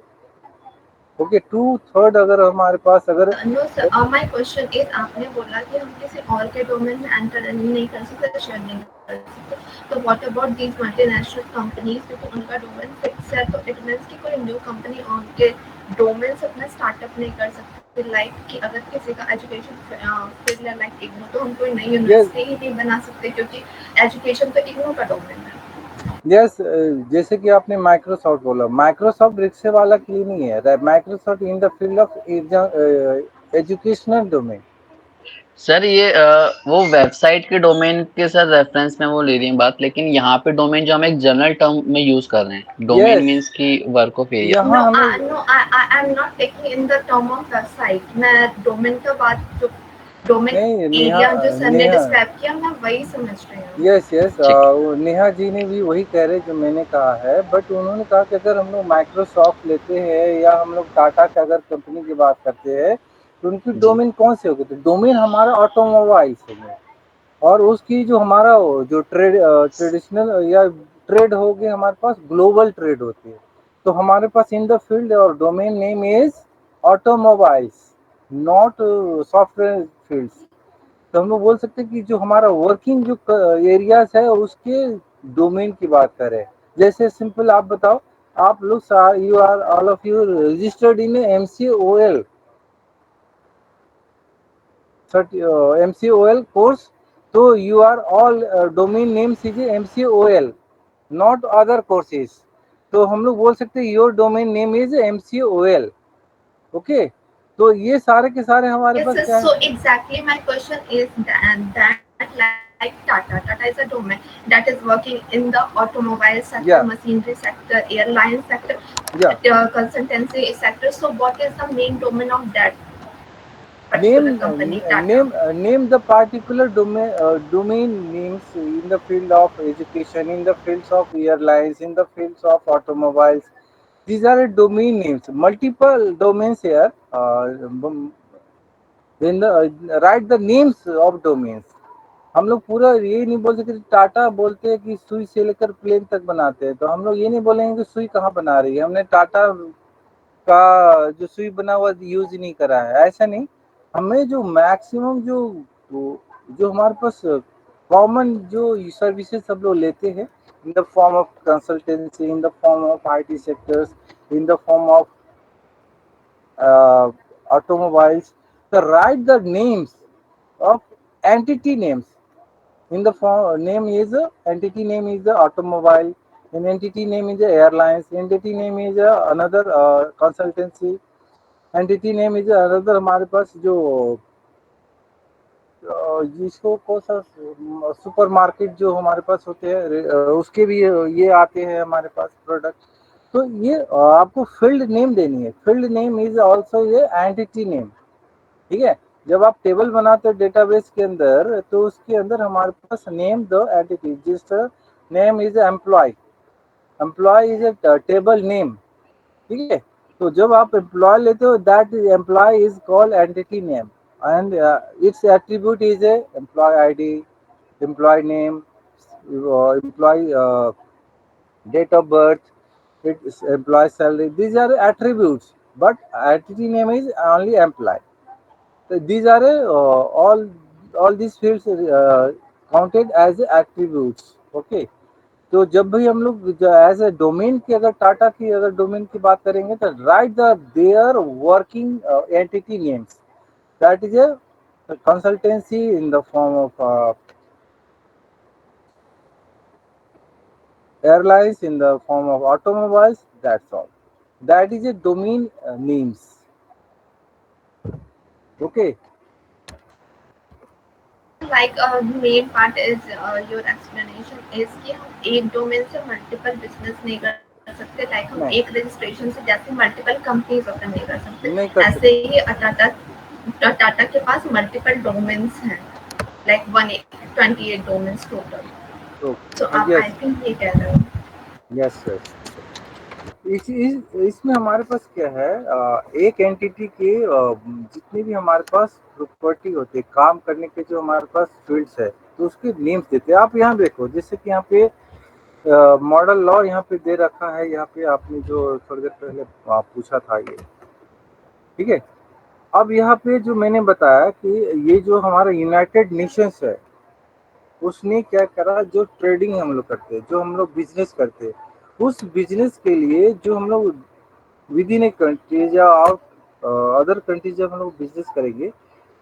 ओके, 2/3 अगर हमारे पास अगर no sir, my question is आपने बोला कि हम किसी और के डोमेन में एंटर नहीं कर सकते, शेयर नहीं कर सकते, तो what about these multinational companies, क्योंकि उनका डोमेन फिक्स है, तो इट मींस कि कोई न्यू कंपनी उनके डोमेन से अपना स्टार्टअप नहीं कर सकती। लाइक कि अगर किसी का एजुकेशन फील्ड है लाइक इग्नू, तो हम कोई नई यूनिवर्सिटी ही नहीं बना सकते क्योंकि एजुकेशन तो इग्नू का डोमेन है। यस, जैसे कि आपने माइक्रोसॉफ्ट बोला, माइक्रोसॉफ्ट रिक्शे वाला के लिए नहीं है, Microsoft in the field of educational domain. Sir ये वो वेबसाइट के डोमेन के साथ रेफरेंस में वो ले रही है बात, लेकिन यहाँ पे डोमेन जो हम एक जनरल टर्म में यूज कर रहे हैं, डोमेन Yes. मींस की वर्क ऑफ एरिया। यहाँ No, हमें no, I am not taking in the term of website. मैं डोमेन का बात जो डोमेन नहीं, एरिया जो सर ने नेहा डिस्क्राइब किया मैं वही समझ रही हूँ। यस यस, ठीक है। नेहा जी ने भी वही कह रहे जो मैंने कहा है, बट उन्होंने कहा कि अगर हम लोग माइक्रोसॉफ्ट लेते हैं या हम लोग टाटा की अगर कंपनी की बात करते हैं तो उनकी जी डोमेन कौन से होगी? तो डोमेन हमारा ऑटोमोबाइल्स है, और उसकी जो हमारा जो ट्रेडिशनल या ट्रेड हो गई हमारे पास ग्लोबल ट्रेड होती है। तो हमारे पास इन द फील्ड और domain name is automobiles, not software fields. तो हम लोग बोल सकते हैं कि जो हमारा वर्किंग जो एरियाज है उसके डोमेन की बात करें। जैसे सिंपल आप बताओ, आप लोग you are all of you registered in MCOL MCOL course, तो you are all domain names is MCOL, not other courses। तो हम लोग बोल सकते हैं your domain name is MCOL। Okay, तो ये सारे के सारे हमारे Yes, पास sir. क्या So है? exactly my question is that like Tata is a domain that is working in the automobile sector, Yeah. machinery sector, airline sector, Yeah. consultancy sector. So what is the main domain of that Name particular company, Tata? name the particular domain names in the field of education, in the fields of airlines, in the fields of automobiles, these are domain names, multiple domains here. Then write the names of domains. हम लोग पूरा ये नहीं बोल सकते, टाटा बोलते हैं कि सुई से लेकर प्लेन तक बनाते हैं, तो हम लोग ये नहीं बोलेंगे कि सुई कहाँ बना रही है, हमने टाटा का जो सुई बना हुआ यूज नहीं करा है, ऐसा नहीं। हमें जो मैक्सिमम जो हमारे पास कॉमन जो सर्विसेज सब लोग लेते हैं, in the form of consultancy, in the form of IT sectors, in the form of automobiles, so write the names of entity names. In the form name is entity name is the automobile, an entity name is the airlines, entity name is another consultancy, entity name is another हमारे पास जो जिसको कौन सा supermarket जो हमारे पास होते हैं उसके भी ये आते हैं हमारे पास प्रोडक्ट। तो ये आपको फील्ड नेम देनी है, फील्ड नेम इज ऑल्सो ये एंटिटी नेम, ठीक है। जब आप टेबल बनाते हो डेटाबेस के अंदर, तो उसके अंदर हमारे पास नेम द एंटिटी, जिस name is employee, employee is a table name, ठीक है। तो जब आप एम्प्लॉय लेते हो, that employee is called entity name, and its attribute is a employee ID, employee name, employee date of birth, its employee salary. These are attributes, but entity name is only employee. So these are all these fields counted as attributes. Okay. तो जब भी हम लोग as a domain की, अगर टाटा की अगर domain की बात करेंगे, तो write the their working entity names, that is a consultancy in the form of airlines, in the form of automobiles, that's all. That is a domain names. Okay. Like main part is your explanation is कि हम एक domain से multiple business नहीं कर सकते, like हम एक registration से जैसे मल्टीपल कंपनीज ओपन नहीं कर सकते, ऐसे ही टाटा के पास मल्टीपल डोमेन्स हैं, लाइक 128 डोमेन्स टोटल। तो आप आई थिंक ये कह रहे हो। Yes sir. इसमें हमारे पास क्या है, एक एंटिटी के जितने भी हमारे पास प्रॉपर्टी होते हैं, काम करने के जो हमारे पास फील्ड्स है, तो उसके नेम्स देते हैं। आप यहाँ देखो, जैसे कि यहाँ पे मॉडल लॉ यहाँ पे दे रखा है, यहाँ पे आपने जो थोड़ी देर पहले पूछा था ये, ठीक है। अब यहाँ पे जो मैंने बताया कि ये जो हमारा यूनाइटेड नेशंस है, उसने क्या करा, जो ट्रेडिंग हम लोग करते हैं, जो हम लोग बिजनेस करते हैं, उस बिजनेस के लिए जो हम लोग विद इन ए कंट्रीज या अदर कंट्रीज जब हम लोग बिजनेस करेंगे,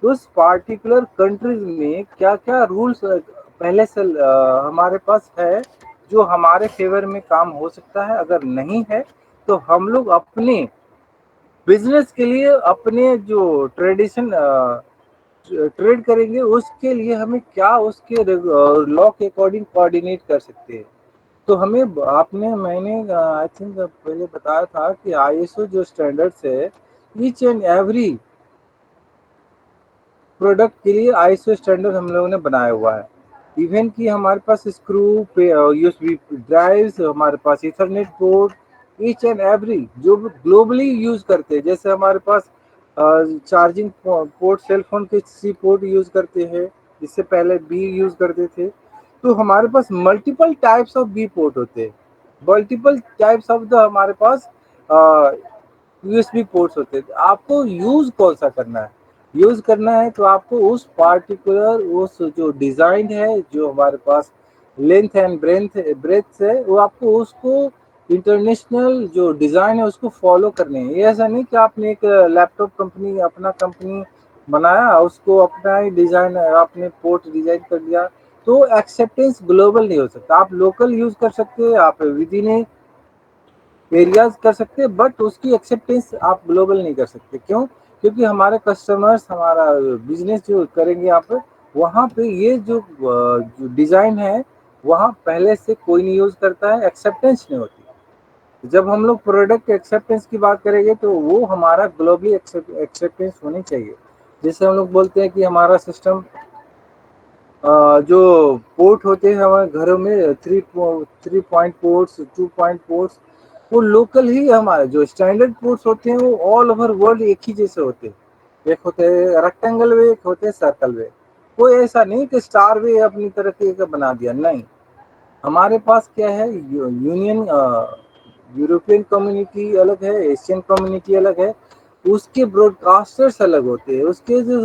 तो उस पार्टिकुलर कंट्रीज में क्या क्या रूल्स पहले से हमारे पास है, जो हमारे फेवर में काम हो सकता है। अगर नहीं है तो हम लोग अपने बिजनेस के लिए अपने जो ट्रेड करेंगे, उसके लिए हमें क्या उसके लॉ के अकॉर्डिंग कोऑर्डिनेट कर सकते हैं। तो हमें मैंने आई थिंक पहले बताया था कि आईएसओ जो स्टैंडर्ड्स है, ईच एंड एवरी प्रोडक्ट के लिए आईएसओ स्टैंडर्ड हम लोगों ने बनाया हुआ है। इवन कि हमारे पास स्क्रू पे यूएसबी ड्राइव्स, हमारे पास ethernet port, each and every जो ग्लोबली यूज करते हैं। जैसे हमारे पास चार्जिंग पोर्ट, सेल फोन के सी पोर्ट यूज करते हैं, जिससे पहले बी यूज करते थे। तो हमारे पास multiple types of B port होते हैं, मल्टीपल टाइप्स ऑफ द हमारे पास यूएसबी पोर्ट्स होते हैं। आपको यूज कौन सा करना है, यूज करना है तो आपको उस पार्टिकुलर उस जो डिजाइन है, जो हमारे पास लेंथ एंड ब्रेथ है, वो आपको उसको इंटरनेशनल जो डिजाइन है उसको फॉलो करने हैं। ये ऐसा नहीं कि आपने एक लैपटॉप कंपनी, अपना कंपनी बनाया, उसको अपना ही डिजाइन, आपने पोर्ट डिजाइन कर दिया, तो एक्सेप्टेंस ग्लोबल नहीं हो सकता। आप लोकल यूज कर सकते हैं, आप विद इन एरियाज कर सकते हैं, बट उसकी एक्सेप्टेंस आप ग्लोबल नहीं कर सकते। क्यों? क्योंकि हमारे कस्टमर्स, हमारा बिजनेस जो करेंगे यहाँ पे, वहाँ पे ये जो डिजाइन है, वहाँ पहले से कोई नहीं यूज करता है, एक्सेप्टेंस नहीं होती। जब हम लोग प्रोडक्ट एक्सेप्टेंस की बात करेंगे, तो वो हमारा ग्लोबली एक्सेप्टेंस होनी चाहिए। जैसे हम लोग बोलते हैं कि हमारा सिस्टम जो पोर्ट होते हैं हमारे घरों में, 3 पॉइंट पोर्ट्स, 2 पॉइंट पोर्ट्स, वो लोकल ही हमारे जो स्टैंडर्ड पोर्ट्स होते हैं वो ऑल ओवर वर्ल्ड एक ही जैसे होते हैं। एक होते हैं रेक्टेंगल वे, एक होते हैं सर्कल वे। कोई ऐसा नहीं कि स्टार वे अपनी तरह के बना दिया, नहीं। हमारे पास क्या है, यूनियन यूरोपियन कम्युनिटी अलग है, एशियन कम्युनिटी अलग है, उसके ब्रॉडकास्टर्स अलग होते हैं, उसके जो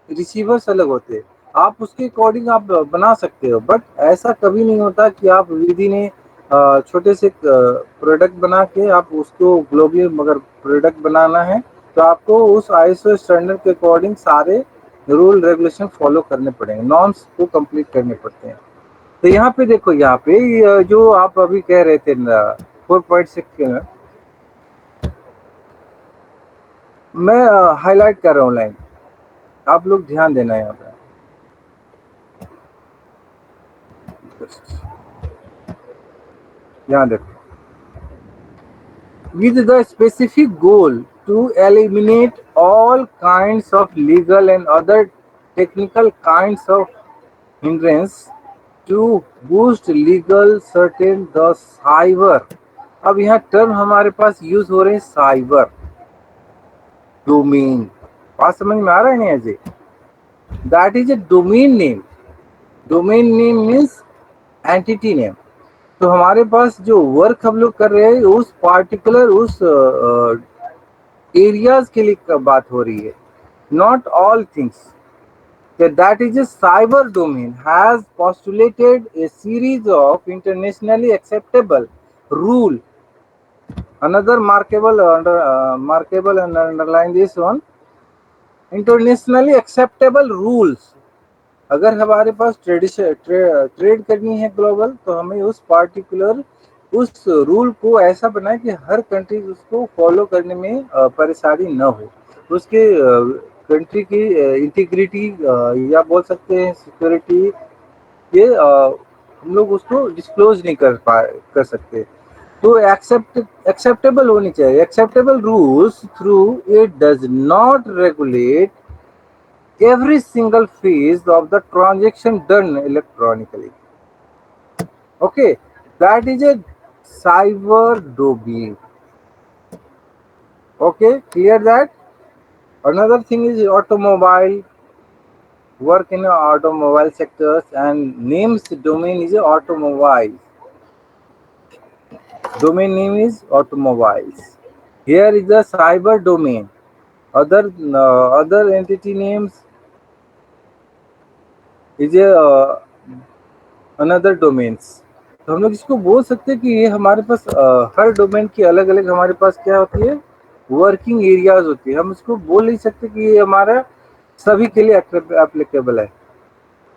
रिसीवर्स अलग होते हैं। आप उसके अकॉर्डिंग आप बना सकते हो, बट ऐसा कभी नहीं होता कि आप विधि ने छोटे से प्रोडक्ट बना के आप उसको ग्लोबली अगर प्रोडक्ट बनाना है तो आपको उस आईएसओ स्टैंडर्ड के अकॉर्डिंग सारे रूल रेगुलेशन फॉलो करने पड़ेंगे, नॉर्म्स को कंप्लीट करने पड़ते हैं। तो यहाँ पे देखो, यहाँ पे जो आप अभी कह रहे थे 4.6 के मैं हाईलाइट कर रहा हूँ लाइन, आप लोग ध्यान देना यहाँ पे। यहाँ देखो, with the specific goal to eliminate all kinds of legal and other technical kinds of hindrance to boost legal certain the cyber। अब यहाँ टर्म हमारे पास यूज हो रहे हैं, साइबर डोमेन। बात समझ में आ रहा है नहीं Ajay? That is A domain name. Domain name means entity name. तो हमारे पास जो वर्क हम लोग कर रहे हैं उस पार्टिकुलर उस एरियाज के लिए बात हो रही है, not all things. That is a cyber domain has postulated a series of internationally acceptable rule. Another markable and underline this one, internationally acceptable rules। अगर हमारे पास ट्रेड करनी है ग्लोबल, तो हमें उस पार्टिकुलर उस रूल को ऐसा बनाए कि हर कंट्री उसको फॉलो करने में परेशानी न हो, उसके कंट्री की इंटीग्रिटी या बोल सकते हैं सिक्योरिटी, ये हम लोग उसको डिस्क्लोज नहीं कर सकते। तो एक्सेप्टेबल होनी चाहिए। Acceptable rules through it does not regulate every single phase of the transaction done electronically. Okay, that is a cyber domain. Okay, clear that? Another thing is automobile, work in automobile sectors, and names domain is automobile. Domain name is automobiles. Here is the cyber domain. Other entity names is a another domains. तो हम लोग इसको बोल सकते हैं कि ये हमारे पास हर डोमेन की अलग अलग हमारे पास क्या होती है, वर्किंग एरियाज होती है। हम इसको बोल नहीं सकते कि ये हमारा सभी के लिए एप्लीकेबल है।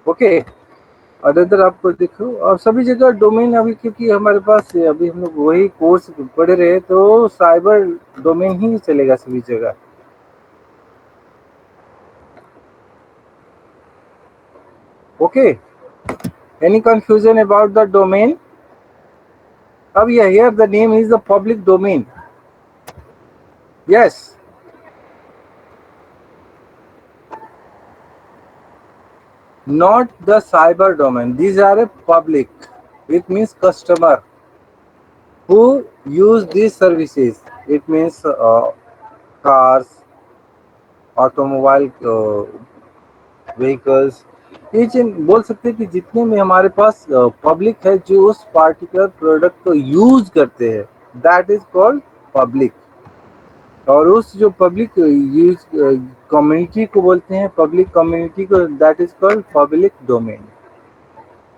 ओके, अदर आपको देखो, और सभी जगह डोमेन अभी, क्योंकि हमारे पास अभी हम लोग वही कोर्स पढ़ रहे हैं, तो साइबर डोमेन ही चलेगा सभी जगह। Okay, any confusion about the domain? अब here the name is the public domain. Yes, not the cyber domain. These are a public. It means customer who use these services. It means cars, automobile vehicles, बोल सकते हैं कि जितने में हमारे पास public है जो उस पार्टिकुलर प्रोडक्ट को यूज करते हैं, दैट इज कॉल्ड पब्लिक। और उस जो पब्लिक यूज कम्युनिटी को बोलते हैं, पब्लिक कम्युनिटी को, that is called public domain.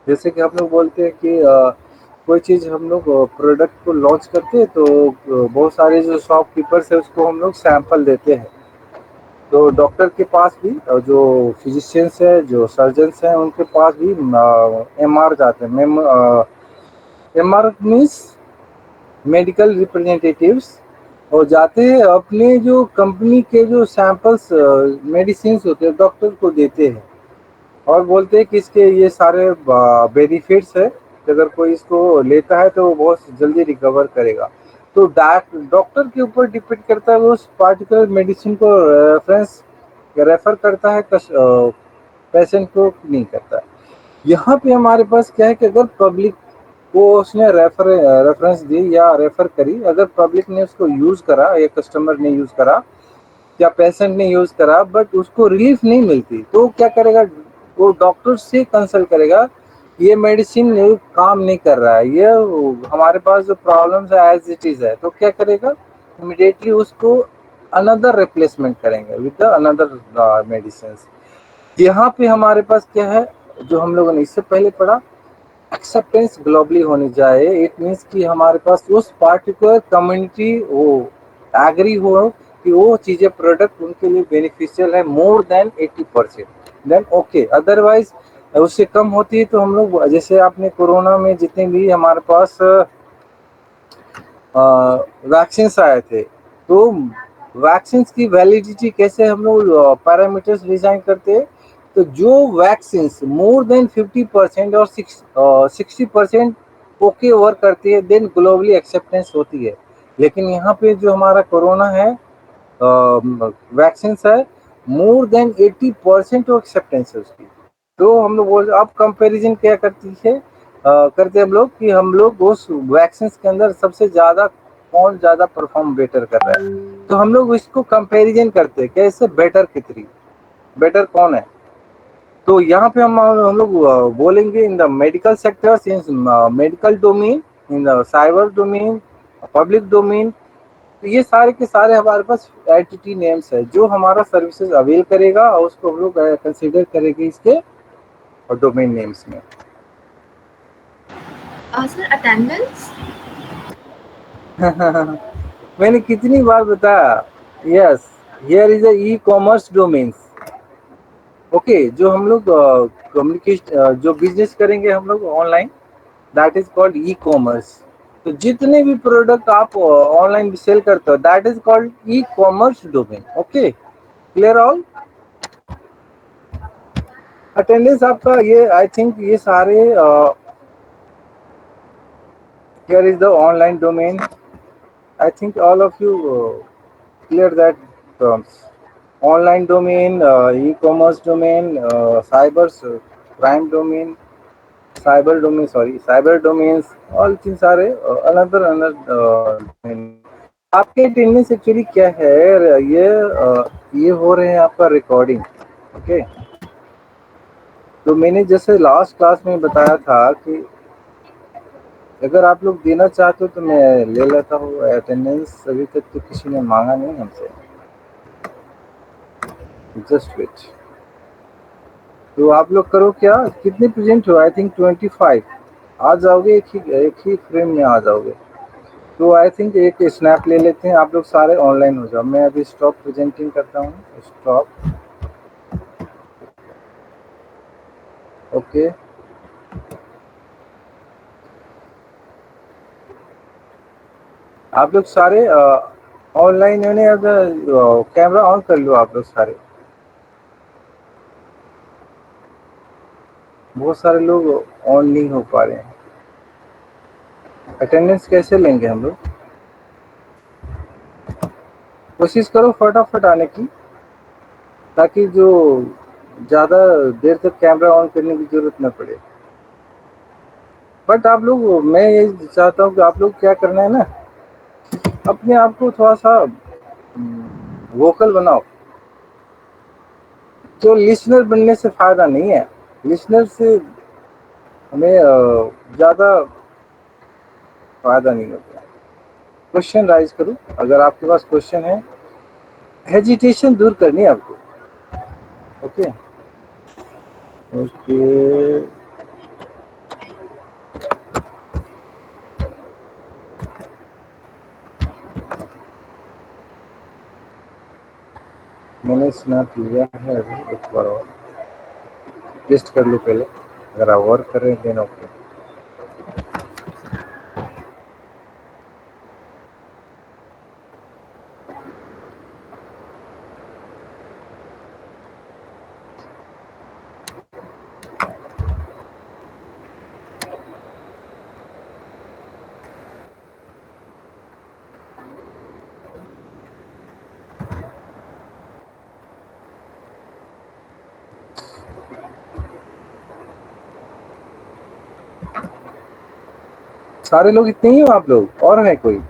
जैसे कि हम लोग बोलते हैं कि कोई चीज़ हम लोग प्रोडक्ट को लॉन्च करते हैं तो बहुत सारे जो शॉपकीपर्स है उसको हम लोग सैंपल देते हैं। तो डॉक्टर के पास भी, जो फिजिशियंस है, जो सर्जन्स हैं, उनके पास भी एमआर जाते हैं। एमआर मीन्स मेडिकल रिप्रेजेंटेटिव्स, और जाते हैं अपने जो कंपनी के जो सैंपल्स मेडिसिन होते हैं डॉक्टर को देते हैं, और बोलते हैं कि इसके ये सारे बेनिफिट्स है, अगर कोई इसको लेता है तो वो बहुत जल्दी रिकवर करेगा। तो डॉक्टर के ऊपर डिपेंड करता है, वो उस पार्टिकुलर मेडिसिन को रेफर करता है, पेशेंट को नहीं करता। यहाँ पे हमारे पास क्या है कि अगर पब्लिक वो उसने रेफरेंस दी या रेफर करी, अगर पब्लिक ने उसको यूज़ करा या कस्टमर ने यूज़ करा या पेशेंट ने यूज़ करा बट उसको रिलीफ नहीं मिलती, तो क्या करेगा, वो डॉक्टर से कंसल्ट करेगा, ये मेडिसिन काम नहीं कर रहा है, ये हमारे पास जो प्रॉब्लम्स है एज इट इज़ है, तो क्या करेगा, इमिडिएटली उसको अनदर रिप्लेसमेंट करेंगे विद अनदर मेडिसिन। यहाँ पे हमारे पास क्या है, जो हम लोगों ने इससे पहले पढ़ा, एक्सेप्टेंस ग्लोबली होनी चाहिए। इट मीन्स कि हमारे पास उस पार्टिकुलर कम्युनिटी वो एग्री हो कि वो चीज़ें प्रोडक्ट उनके लिए बेनिफिशियल है more than 80%, then okay. Otherwise उससे कम होती है तो हम लोग, जैसे आपने कोरोना में जितने भी हमारे पास वैक्सीन आए थे, तो वैक्सीन की वैलिडिटी कैसे हम लोग पैरामीटर्स डिजाइन करते हैं, तो जो वैक्सीन मोर देन 50% और 60% ओके वर्क करती है, देन ग्लोबली एक्सेप्टेंस होती है। लेकिन यहाँ पे जो हमारा कोरोना है, वैक्सीन है, मोर देन 80% एक्सेप्टेंस है उसकी। तो हम लोग बोल, अब कंपैरिजन क्या करती है, करते हैं हम लोग कि हम लोग उस वैक्सीन के अंदर सबसे ज़्यादा कौन ज़्यादा परफॉर्म बेटर कर रहा है, तो हम लोग इसको कंपैरिजन करते हैं कैसे, बेटर कितनी बेटर कौन है। तो यहाँ पे हम लोग बोलेंगे in the medical sectors, in medical domain, in the cyber domain, public domain. तो ये सारे के सारे हमारे पास एंटिटी नेम्स है जो हमारा सर्विसेज अवेल करेगा और उसको हम लोग कंसिडर करेंगे इसके डोमेन नेम्स में। Sir attendance. मैंने कितनी बार बताया, yes, here is e commerce domains. Okay, जो हम लोग कम्युनिकेशन जो बिजनेस करेंगे हम लोग online, that is called e commerce. तो जितने भी प्रोडक्ट आप ऑनलाइन सेल करते हो, that is called e commerce domain. Okay, clear all. Attendance आपका ये, आई थिंक ये सारे, here is the online domain. I think all of you clear that terms. Online domain, e-commerce domain, crime domain, cyber domains, all things are another domain. आपके attendance actually क्या है, ये हो रहे हैं आपका रिकॉर्डिंग। ओके, तो मैंने जैसे लास्ट क्लास में बताया था कि अगर आप लोग देना चाहते हो तो मैं ले लेता हूँ अटेंडेंस, अभी तक तो किसी ने मांगा नहीं हमसे, जस्ट वेट। तो आप लोग करो क्या, कितने प्रेजेंट हो, आई थिंक 25 आ जाओगे, एक ही फ्रेम में आ जाओगे। तो आई थिंक एक स्नैप ले लेते हैं, आप लोग सारे ऑनलाइन हो जाओ। मैं अभी स्टॉप प्रेजेंटिंग करता हूँ, स्टॉप। ओके, आप लोग सारे ऑनलाइन होने, अगर कैमरा ऑन कर लो आप लोग सारे। बहुत सारे लोग ऑन नहीं हो पा रहे हैं। अटेंडेंस कैसे लेंगे हम लोग, कोशिश करो फटाफट आने की, ताकि जो ज़्यादा देर तक कैमरा ऑन करने की ज़रूरत न पड़े। बट आप लोग, मैं ये चाहता हूँ कि आप लोग क्या करना है ना, अपने आप को थोड़ा सा वोकल बनाओ। तो लिसनर बनने से फ़ायदा नहीं है, लिसनर से हमें ज़्यादा फ़ायदा नहीं होता। क्वेश्चन राइज करो, अगर आपके पास क्वेश्चन है, हेजिटेशन दूर करनी है आपको। ओके ओके, मैंने स्नैप लिया है, अभी एक बार और टेस्ट कर लो पहले, अगर आप वर्क कर रहे हैं देन ओके। सारे लोग इतने ही हो आप लोग, और है कोई?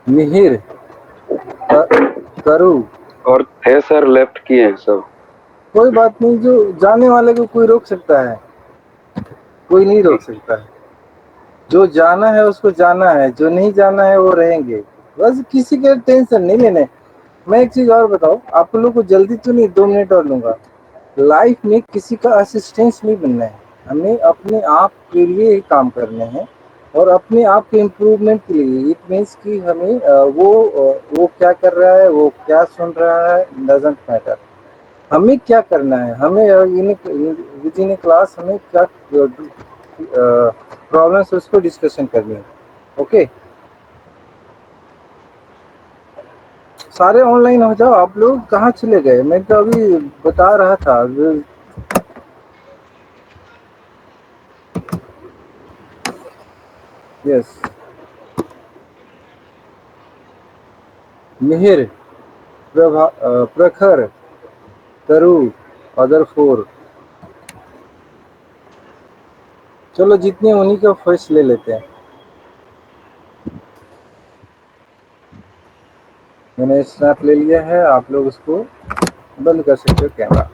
मिहिर, करू, और थे सर, लेफ्ट किए हैं सब। कोई बात नहीं, जो जाने वाले को कोई रोक सकता है? कोई नहीं रोक सकता है। जो जाना है उसको जाना है, जो नहीं जाना है वो रहेंगे। बस किसी के टेंशन नहीं लेने। मैं एक चीज और बताऊं आप लोगों को, जल्दी तो नहीं, 2 मिनट और लूंगा। लाइफ में किसी का असिस्टेंस नहीं बनना है, हमें अपने आप के लिए ही काम करने हैं और अपने आप के इम्प्रूवमेंट के लिए। इट मीन्स कि हमें वो क्या कर रहा है, वो क्या सुन रहा है, डजंट मैटर। हमें क्या करना है, हमें विद इन क्लास हमें क्या प्रॉब्लम्स उसको डिस्कशन करनी है। ओके, सारे ऑनलाइन हो जाओ। आप लोग कहाँ चले गए? मैं तो अभी बता रहा था। यस, मिहिर, प्रखर, तरु, अदर 4। चलो जितने उन्हीं का फर्स्ट ले लेते हैं। मैंने स्नैप ले लिया है, आप लोग उसको बंद कर सकते हो कैमरा।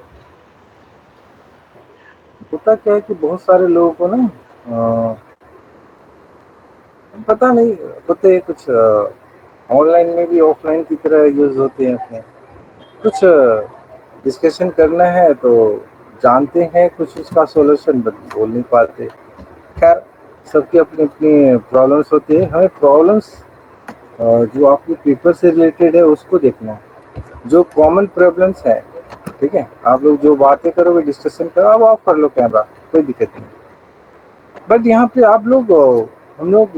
होता क्या है कि बहुत सारे लोगों को ना पता नहीं होते, कुछ ऑनलाइन में भी ऑफलाइन की तरह यूज होते हैं अपने। कुछ डिस्कशन करना है तो जानते हैं, कुछ उसका सॉल्यूशन बोल नहीं पाते। खैर, सबकी अपनी अपनी प्रॉब्लम्स होती है। हमें प्रॉब्लम्स जो आपके पेपर से रिलेटेड है उसको देखना है, जो कॉमन प्रॉब्लम्स है। ठीक है, आप लोग जो बातें करोगे, डिस्कशन करो, अब आप कर लो कैमरा, कोई दिक्कत नहीं। बट यहाँ पे आप लोग हम लोग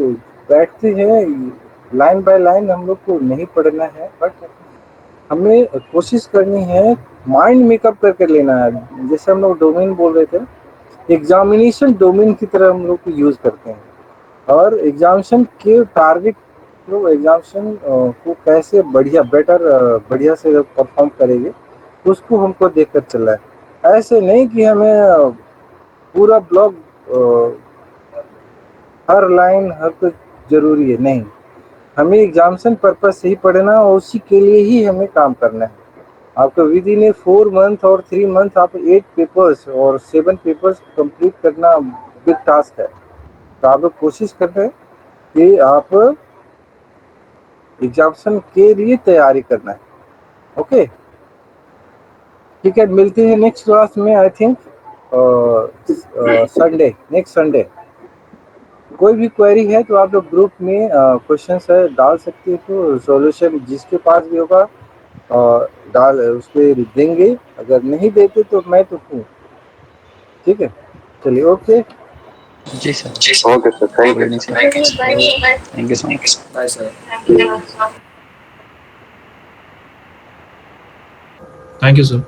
बैठते हैं लाइन बाय लाइन, हम लोग को नहीं पढ़ना है, बट हमें कोशिश करनी है माइंड मेकअप करके लेना है। जैसे हम लोग डोमेन बोल रहे थे, एग्जामिनेशन डोमेन की तरह हम लोग को यूज करते हैं। और एग्जामिनेशन के टारगेट, तो एग्जामिनेशन को कैसे बढ़िया से परफॉर्म करेंगे, उसको हमको देखकर चलना है। ऐसे नहीं कि हमें पूरा ब्लॉग हर लाइन हर कुछ जरूरी है, नहीं। हमें एग्जामिनेशन पर्पज से ही पढ़ना और उसी के लिए ही हमें काम करना है। आपको विद इन 4 मंथ और 3 मंथ आप 8 पेपर्स और 7 पेपर्स कंप्लीट करना बिग टास्क है। तो आप लोग कोशिश कर रहे हैं कि आप एग्जामिनेशन के लिए तैयारी करना है। ओके, ठीक है, मिलते हैं नेक्स्ट क्लास में। I think Sunday, next Sunday. कोई भी क्वेरी है तो आप लोग ग्रुप में क्वेश्चन है डाल सकते हो, तो सॉल्यूशन जिसके पास भी होगा डाल उस पर देंगे। अगर नहीं देते तो मैं तो हूँ। ठीक है, चलिए, ओके जी sir. Okay sir, thank you sir. Thank you so much. Bye sir. Thank you sir.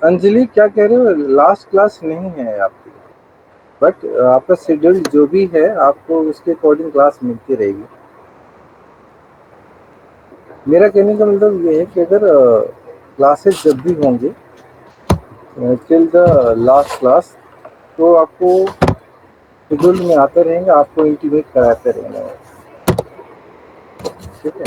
Anjali, क्या कह रहे हो? लास्ट क्लास नहीं है आपकी, बट आपका शेड्यूल जो भी है आपको उसके अकॉर्डिंग क्लास मिलती रहेगी। मेरा कहने का मतलब ये है कि अगर क्लासेस जब भी होंगे टिल द लास्ट क्लास, तो आपको शेड्यूल में आते रहेंगे, आपको इंटीमेट कराते रहेंगे। ठीक है।